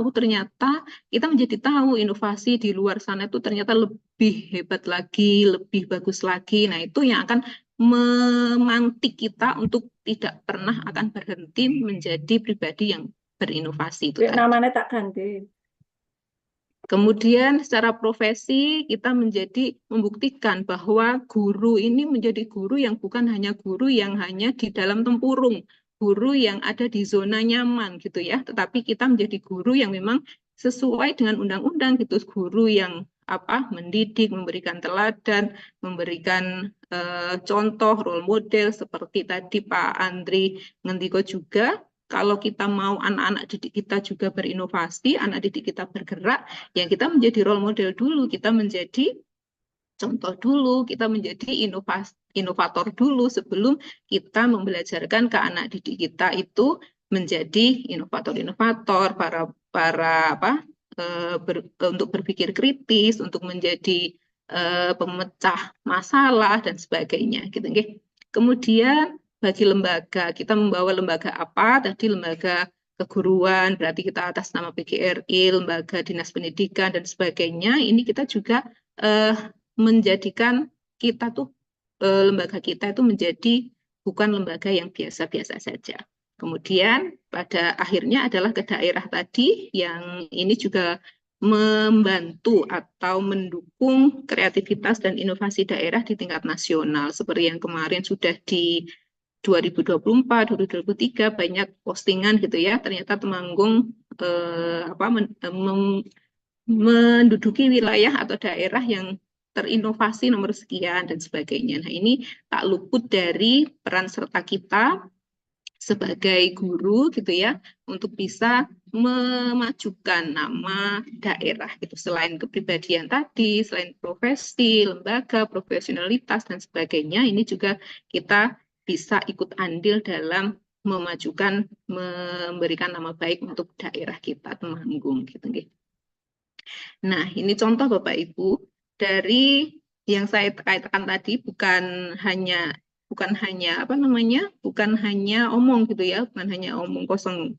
kita menjadi tahu inovasi di luar sana itu ternyata lebih hebat lagi, lebih bagus lagi. Nah, itu yang akan memantik kita untuk tidak pernah akan berhenti menjadi pribadi yang berinovasi itu tadi. Namanya tak ganti. Kemudian secara profesi kita membuktikan bahwa guru ini menjadi guru yang bukan hanya guru yang hanya di dalam tempurung, guru yang ada di zona nyaman gitu ya, tetapi kita menjadi guru yang memang sesuai dengan undang-undang gitu, guru yang mendidik, memberikan teladan, memberikan contoh, role model seperti tadi Pak Andri ngendiko juga. Kalau kita mau anak-anak didik kita juga berinovasi, anak didik kita bergerak, yang kita menjadi role model dulu, kita menjadi contoh dulu, kita menjadi inovator dulu sebelum kita membelajarkan ke anak didik kita itu menjadi inovator-inovator, untuk berpikir kritis, untuk menjadi pemecah masalah dan sebagainya gitu nggih. Kemudian bagi lembaga, kita membawa lembaga apa? Tadi lembaga keguruan, berarti kita atas nama PGRI, lembaga dinas pendidikan dan sebagainya. Ini kita juga menjadikan kita lembaga kita itu menjadi bukan lembaga yang biasa-biasa saja. Kemudian pada akhirnya adalah ke daerah tadi yang ini juga membantu atau mendukung kreativitas dan inovasi daerah di tingkat nasional seperti yang kemarin sudah di 2024, 2023 banyak postingan gitu ya, ternyata Temanggung menduduki wilayah atau daerah yang terinovasi nomor sekian dan sebagainya. Nah, ini tak luput dari peran serta kita sebagai guru gitu ya untuk bisa memajukan nama daerah gitu, selain kepribadian tadi, selain profesi, lembaga, profesionalitas dan sebagainya, ini juga kita bisa ikut andil dalam memajukan, memberikan nama baik untuk daerah kita Temanggung gitu nggih. Nah, ini contoh Bapak Ibu dari yang saya katakan tadi, bukan hanya omong gitu ya, bukan hanya omong kosong,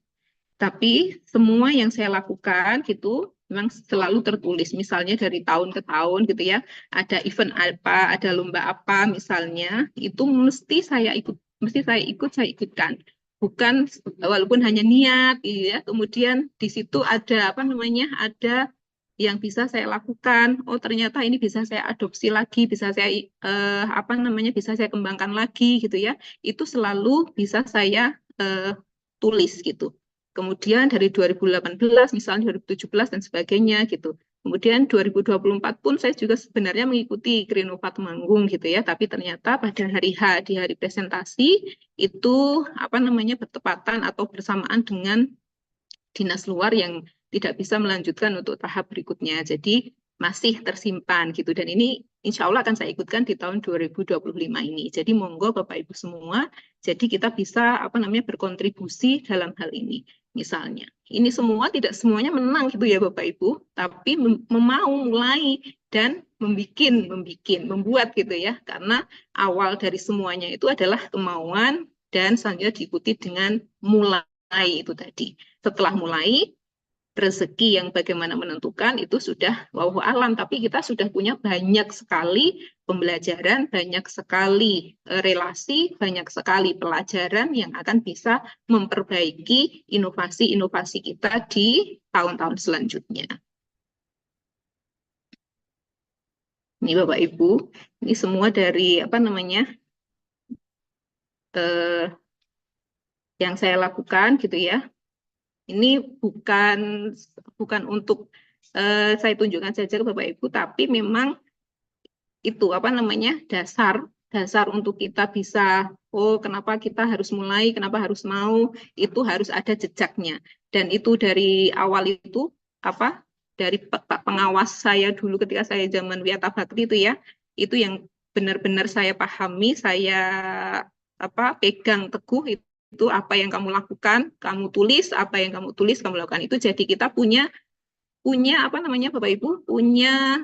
tapi semua yang saya lakukan gitu memang selalu tertulis. Misalnya dari tahun ke tahun gitu ya, ada event apa, ada lomba apa misalnya, itu mesti saya ikutkan. Bukan walaupun hanya niat ya, kemudian di situ ada ada yang bisa saya lakukan. Oh, ternyata ini bisa saya adopsi lagi, bisa saya bisa saya kembangkan lagi gitu ya. Itu selalu bisa saya tulis gitu. Kemudian dari 2018 misalnya 2017 dan sebagainya gitu. Kemudian 2024 pun saya juga sebenarnya mengikuti Krinova Temanggung gitu ya, tapi ternyata pada hari H, di hari presentasi itu apa namanya bertepatan atau bersamaan dengan dinas luar yang tidak bisa melanjutkan untuk tahap berikutnya. Jadi masih tersimpan gitu. Dan ini insya Allah akan saya ikutkan di tahun 2025 ini. Jadi monggo Bapak Ibu semua, jadi kita bisa apa namanya berkontribusi dalam hal ini. Misalnya, ini semua tidak semuanya menang gitu ya Bapak Ibu, tapi mau mulai dan membuat gitu ya. Karena awal dari semuanya itu adalah kemauan dan selanjutnya diikuti dengan mulai itu tadi. Setelah mulai, rezeki yang bagaimana menentukan itu sudah wallahu alam, tapi kita sudah punya banyak sekali pembelajaran, banyak sekali relasi, banyak sekali pelajaran yang akan bisa memperbaiki inovasi-inovasi kita di tahun-tahun selanjutnya. Ini Bapak Ibu, ini semua dari apa namanya yang saya lakukan gitu ya. Ini bukan untuk saya tunjukkan saja ke Bapak Ibu, tapi memang itu apa namanya dasar untuk kita bisa kenapa kita harus mulai, kenapa harus mau, itu harus ada jejaknya. Dan itu dari awal itu apa dari pengawas saya dulu ketika saya zaman Wiyata Bakti itu yang benar-benar saya pahami, saya pegang teguh itu apa yang kamu lakukan, kamu tulis, apa yang kamu tulis, kamu lakukan itu. Jadi kita punya apa namanya Bapak Ibu, punya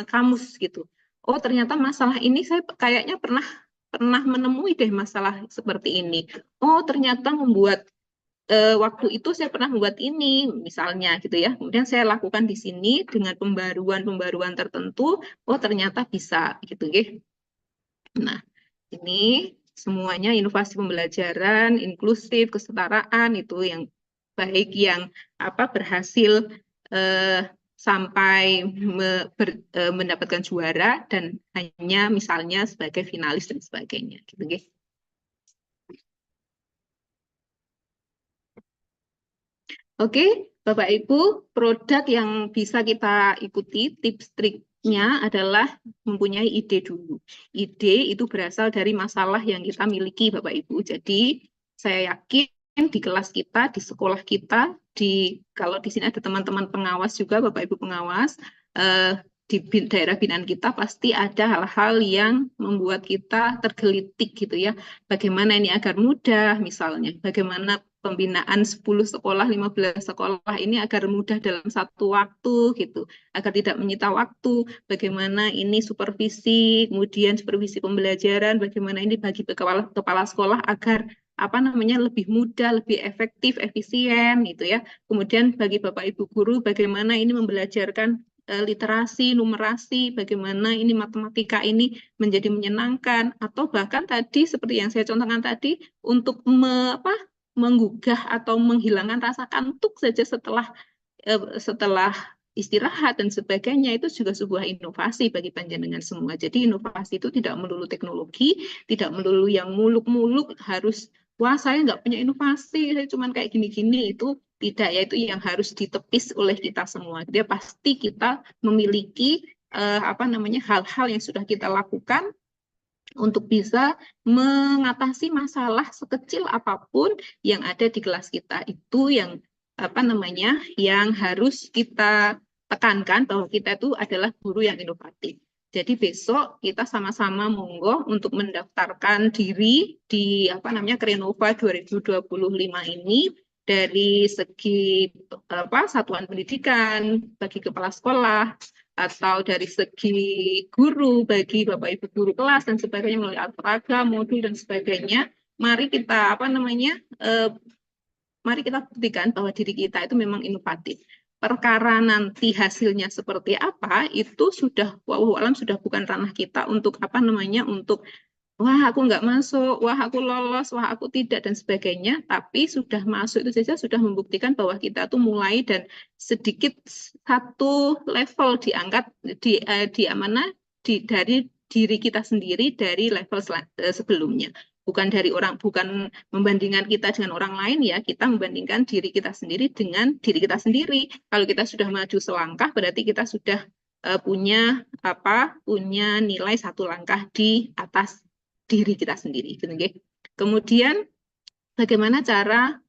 kamus gitu. Oh ternyata masalah ini saya kayaknya pernah menemui deh masalah seperti ini. Oh ternyata membuat waktu itu saya pernah membuat ini misalnya gitu ya. Kemudian saya lakukan di sini dengan pembaruan tertentu. Oh ternyata bisa gitu ya. Nah ini semuanya inovasi pembelajaran, inklusif, kesetaraan itu yang baik yang berhasil sampai mendapatkan juara dan hanya misalnya sebagai finalis dan sebagainya gitu guys. Oke, Bapak Ibu, produk yang bisa kita ikuti tips triknya adalah mempunyai ide dulu. Ide itu berasal dari masalah yang kita miliki Bapak Ibu. Jadi saya yakin di kelas kita, di sekolah kita, kalau di sini ada teman-teman pengawas juga, Bapak Ibu pengawas, di daerah binaan kita pasti ada hal-hal yang membuat kita tergelitik gitu ya. Bagaimana ini agar mudah misalnya, bagaimana pembinaan 10 sekolah, 15 sekolah ini agar mudah dalam satu waktu gitu, agar tidak menyita waktu, bagaimana ini supervisi, kemudian supervisi pembelajaran, bagaimana ini bagi kepala sekolah agar lebih mudah, lebih efektif, efisien gitu ya. Kemudian bagi Bapak Ibu guru bagaimana ini membelajarkan literasi, numerasi, bagaimana ini matematika ini menjadi menyenangkan, atau bahkan tadi seperti yang saya contohkan tadi untuk menggugah atau menghilangkan rasa kantuk saja setelah istirahat dan sebagainya, itu juga sebuah inovasi bagi panjenengan semua. Jadi inovasi itu tidak melulu teknologi, tidak melulu yang muluk-muluk harus wah saya nggak punya inovasi, saya cuma kayak gini-gini, itu tidak, yaitu yang harus ditepis oleh kita semua. Dia pasti kita memiliki hal-hal yang sudah kita lakukan untuk bisa mengatasi masalah sekecil apapun yang ada di kelas kita. Itu yang yang harus kita tekankan, bahwa kita itu adalah guru yang inovatif. Jadi besok kita sama-sama monggo untuk mendaftarkan diri di Krinova 2025 ini dari segi satuan pendidikan bagi kepala sekolah, atau dari segi guru bagi Bapak Ibu guru kelas dan sebagainya melalui alfaga, modul dan sebagainya. Mari kita mari kita buktikan bahwa diri kita itu memang inovatif. Perkara nanti hasilnya seperti apa itu sudah wallahu alam, sudah bukan ranah kita untuk untuk wah aku nggak masuk, wah aku lolos, wah aku tidak dan sebagainya. Tapi sudah masuk itu saja sudah membuktikan bahwa kita tuh mulai dan sedikit satu level diangkat dari diri kita sendiri dari level sebelumnya. bukan dari orang, bukan membandingkan kita dengan orang lain ya, kita membandingkan diri kita sendiri dengan diri kita sendiri. Kalau kita sudah maju selangkah, berarti kita sudah punya nilai satu langkah di atas diri kita sendiri. Gitu, okay? Kemudian bagaimana cara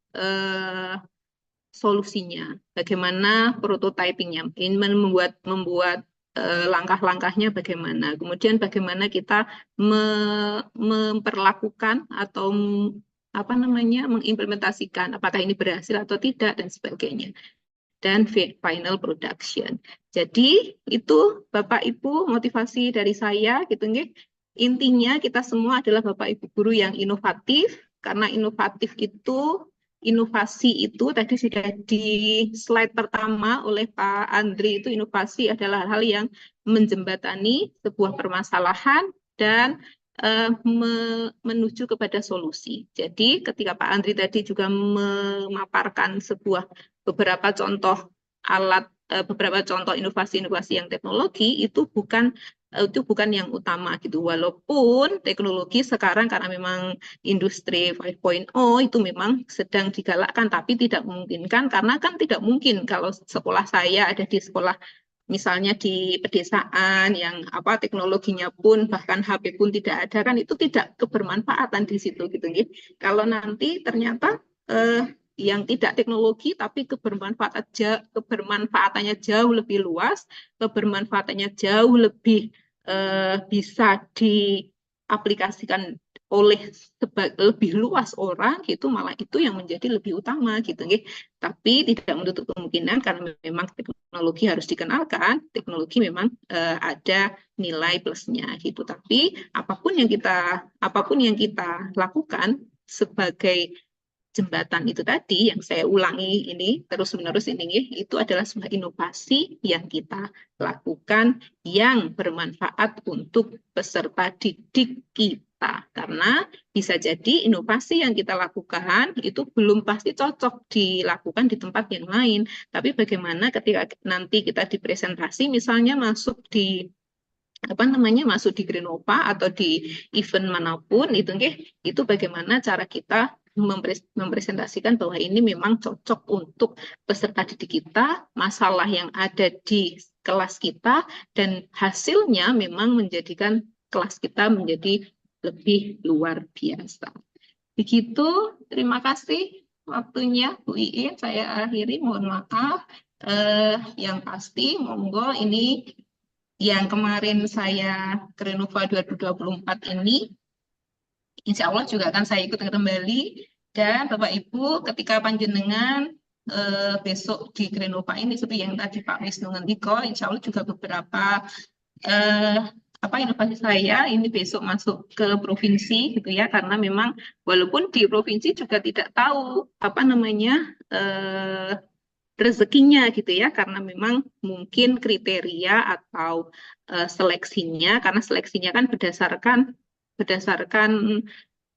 solusinya, bagaimana prototypingnya, ini membuat langkah-langkahnya bagaimana, kemudian bagaimana kita memperlakukan atau mengimplementasikan apakah ini berhasil atau tidak dan sebagainya, dan final production. Jadi itu Bapak Ibu motivasi dari saya gitu nggih. Intinya kita semua adalah Bapak Ibu guru yang inovatif, karena inovasi itu tadi sudah di slide pertama oleh Pak Andri, itu inovasi adalah hal yang menjembatani sebuah permasalahan dan menuju kepada solusi. Jadi ketika Pak Andri tadi juga memaparkan beberapa contoh inovasi-inovasi yang teknologi, itu bukan yang utama gitu. Walaupun teknologi sekarang karena memang industri 5.0 itu memang sedang digalakkan, tapi tidak memungkinkan, karena kan tidak mungkin kalau sekolah saya ada di sekolah misalnya di pedesaan yang teknologinya pun bahkan HP pun tidak ada, kan itu tidak kebermanfaatan di situ gitu. Kalau nanti ternyata yang tidak teknologi tapi kebermanfaatannya jauh lebih luas, kebermanfaatannya jauh lebih bisa diaplikasikan oleh lebih luas orang, itu malah itu yang menjadi lebih utama gitu. Tapi tidak menutup kemungkinan, karena memang teknologi harus dikenalkan, teknologi memang ada nilai plusnya gitu. Tapi apapun yang kita lakukan sebagai jembatan itu tadi, yang saya ulangi ini terus-menerus ini, itu adalah sebuah inovasi yang kita lakukan yang bermanfaat untuk peserta didik kita. Karena bisa jadi inovasi yang kita lakukan itu belum pasti cocok dilakukan di tempat yang lain. Tapi bagaimana ketika nanti kita dipresentasi, misalnya masuk di Greenova atau di event manapun itu bagaimana cara kita mempresentasikan bahwa ini memang cocok untuk peserta didik kita, masalah yang ada di kelas kita, dan hasilnya memang menjadikan kelas kita menjadi lebih luar biasa. Begitu, terima kasih waktunya Bu Iin, saya akhiri, mohon maaf. Yang pasti monggo ini yang kemarin saya Greenova 2024 ini, insya Allah juga akan saya ikut kembali. Dan Bapak Ibu, ketika panjenengan besok di Greenova ini, seperti yang tadi Pak Wisnu ngendiko, insya Allah juga beberapa inovasi saya ini besok masuk ke provinsi gitu ya, karena memang walaupun di provinsi juga tidak tahu rezekinya gitu ya, karena memang mungkin kriteria atau seleksinya, karena seleksinya kan berdasarkan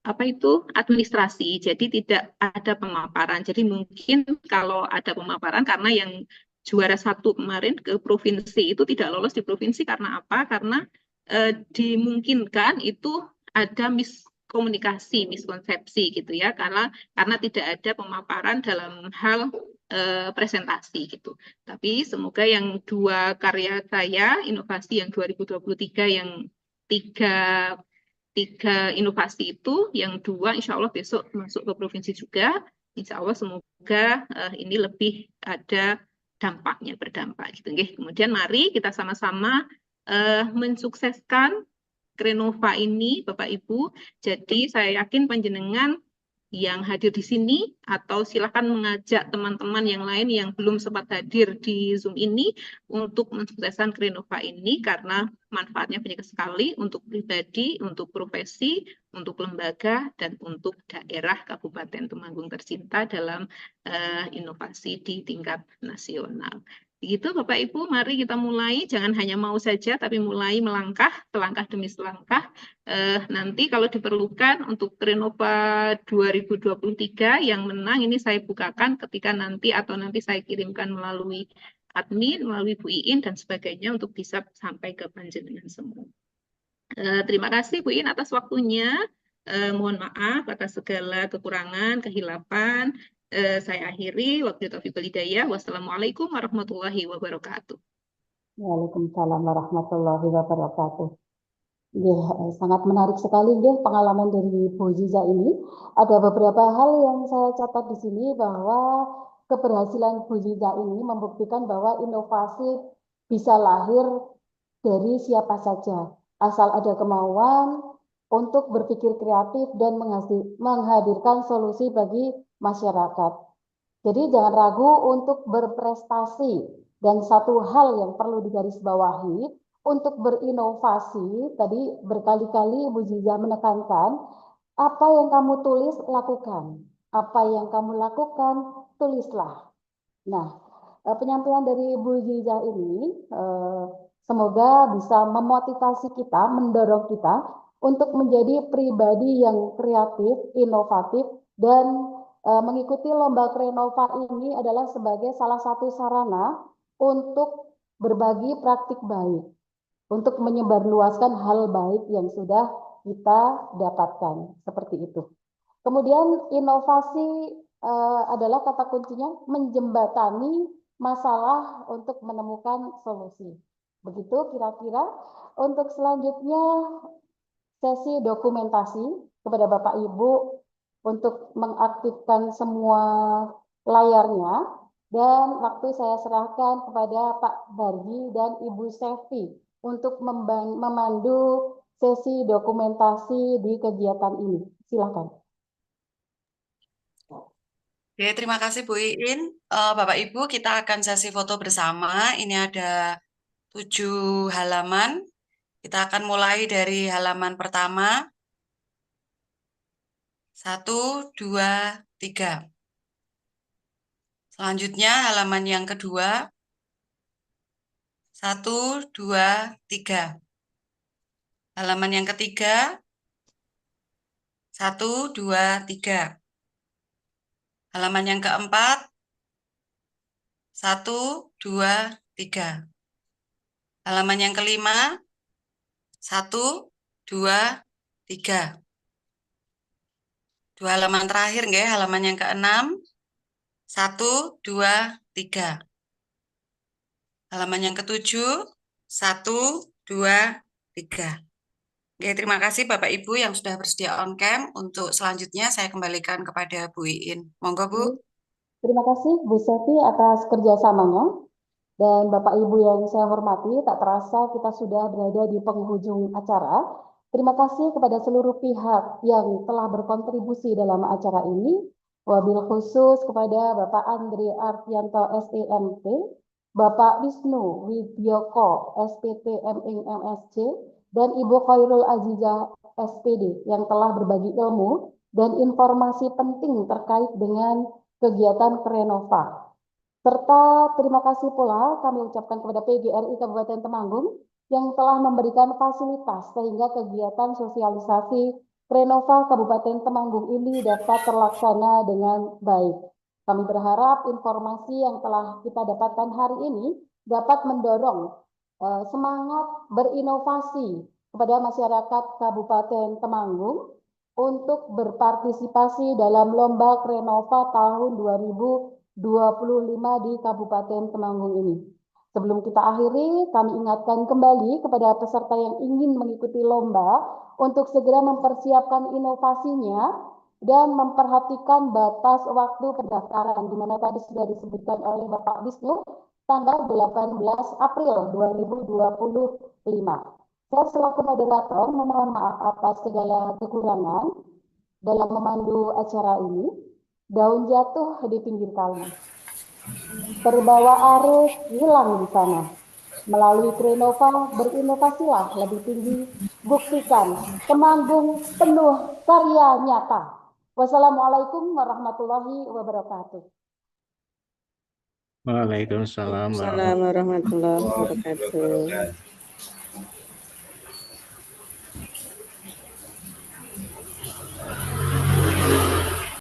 administrasi, jadi tidak ada pemaparan. Jadi mungkin kalau ada pemaparan, karena yang juara 1 kemarin ke provinsi itu tidak lolos di provinsi karena apa? Karena dimungkinkan itu ada miskonsepsi gitu ya, karena tidak ada pemaparan dalam hal presentasi gitu. Tapi semoga yang 2 karya saya, inovasi yang 2023, yang 3 inovasi itu, yang 2 insya Allah besok masuk ke provinsi juga. Insya Allah semoga ini lebih ada dampaknya, berdampak gitu. Kemudian mari kita sama-sama mensukseskan Greenova ini Bapak Ibu. Jadi saya yakin panjenengan yang hadir di sini, atau silakan mengajak teman-teman yang lain yang belum sempat hadir di Zoom ini untuk mensukseskan Greenova ini, karena manfaatnya banyak sekali untuk pribadi, untuk profesi, untuk lembaga, dan untuk daerah Kabupaten Temanggung tercinta dalam inovasi di tingkat nasional. Begitu Bapak Ibu, mari kita mulai, jangan hanya mau saja, tapi mulai melangkah, selangkah demi selangkah. Nanti kalau diperlukan untuk Greenova 2023 yang menang, ini saya bukakan ketika nanti, atau nanti saya kirimkan melalui admin, melalui Bu Iin, dan sebagainya, untuk bisa sampai ke panjenengan semua. Terima kasih Bu Iin atas waktunya. Mohon maaf atas segala kekurangan, kehilapan. Saya akhiri. Wabillahi taufiq wal hidayah. Wassalamualaikum warahmatullahi wabarakatuh. Waalaikumsalam warahmatullahi wabarakatuh. Sangat menarik sekali pengalaman dari Bu Ziza ini. Ada beberapa hal yang saya catat di sini bahwa keberhasilan Bu Ziza ini membuktikan bahwa inovasi bisa lahir dari siapa saja, asal ada kemauan untuk berpikir kreatif dan menghadirkan solusi bagi masyarakat. Jadi jangan ragu untuk berprestasi. Dan satu hal yang perlu digarisbawahi, untuk berinovasi, tadi berkali-kali Bu Ziza menekankan, apa yang kamu tulis, lakukan. Apa yang kamu lakukan, tulislah. Nah, penyampaian dari Bu Ziza ini semoga bisa memotivasi kita, mendorong kita untuk menjadi pribadi yang kreatif, inovatif, dan mengikuti lomba Krenova ini adalah sebagai salah satu sarana untuk berbagi praktik baik, untuk menyebarluaskan hal baik yang sudah kita dapatkan, seperti itu. Kemudian inovasi adalah kata kuncinya menjembatani masalah untuk menemukan solusi. Begitu kira-kira. Untuk selanjutnya sesi dokumentasi kepada Bapak Ibu untuk mengaktifkan semua layarnya, dan waktu saya serahkan kepada Pak Bargi dan Ibu Sevi untuk memandu sesi dokumentasi di kegiatan ini. Silakan. Oke, terima kasih Bu Iin. Bapak Ibu, kita akan sesi foto bersama. Ini ada 7 halaman. Kita akan mulai dari halaman pertama. 1, 2, 3. Selanjutnya halaman yang kedua. 1, 2, 3. Halaman yang ketiga. 1, 2, 3. Halaman yang keempat. 1, 2, 3. Halaman yang kelima. 1, 2, 3. 2 halaman terakhir, nggih, halaman yang keenam. 1, 2, 3. Halaman yang ketujuh. 1, 2, 3. Oke, terima kasih Bapak Ibu yang sudah bersedia on cam. Untuk selanjutnya saya kembalikan kepada Bu Iin. Monggo Bu. Terima kasih Bu Sevi atas kerjasamanya. Dan Bapak Ibu yang saya hormati, tak terasa kita sudah berada di penghujung acara. Terima kasih kepada seluruh pihak yang telah berkontribusi dalam acara ini. Wabil khusus kepada Bapak Andri Arfianto SEMT, Bapak Wisnu Widyoko SPT MSC, dan Ibu Khairul Azizah SPD yang telah berbagi ilmu dan informasi penting terkait dengan kegiatan Krenova. Serta terima kasih pula kami ucapkan kepada PGRI Kabupaten Temanggung yang telah memberikan fasilitas sehingga kegiatan sosialisasi Krenova Kabupaten Temanggung ini dapat terlaksana dengan baik. Kami berharap informasi yang telah kita dapatkan hari ini dapat mendorong semangat berinovasi kepada masyarakat Kabupaten Temanggung untuk berpartisipasi dalam lomba Krenova tahun 2025 di Kabupaten Temanggung ini. Sebelum kita akhiri, kami ingatkan kembali kepada peserta yang ingin mengikuti lomba untuk segera mempersiapkan inovasinya dan memperhatikan batas waktu pendaftaran, di mana tadi sudah disebutkan oleh Bapak Wisnu, tanggal 18 April 2025. Saya selaku moderator memohon maaf atas segala kekurangan dalam memandu acara ini. Daun jatuh di pinggir kali, terbawa arus hilang di sana. Melalui Krenova berinovasilah lebih tinggi, buktikan Temanggung penuh karya nyata. Wassalamualaikum warahmatullahi wabarakatuh. Waalaikumsalam Assalamualaikum warahmatullahi wabarakatuh.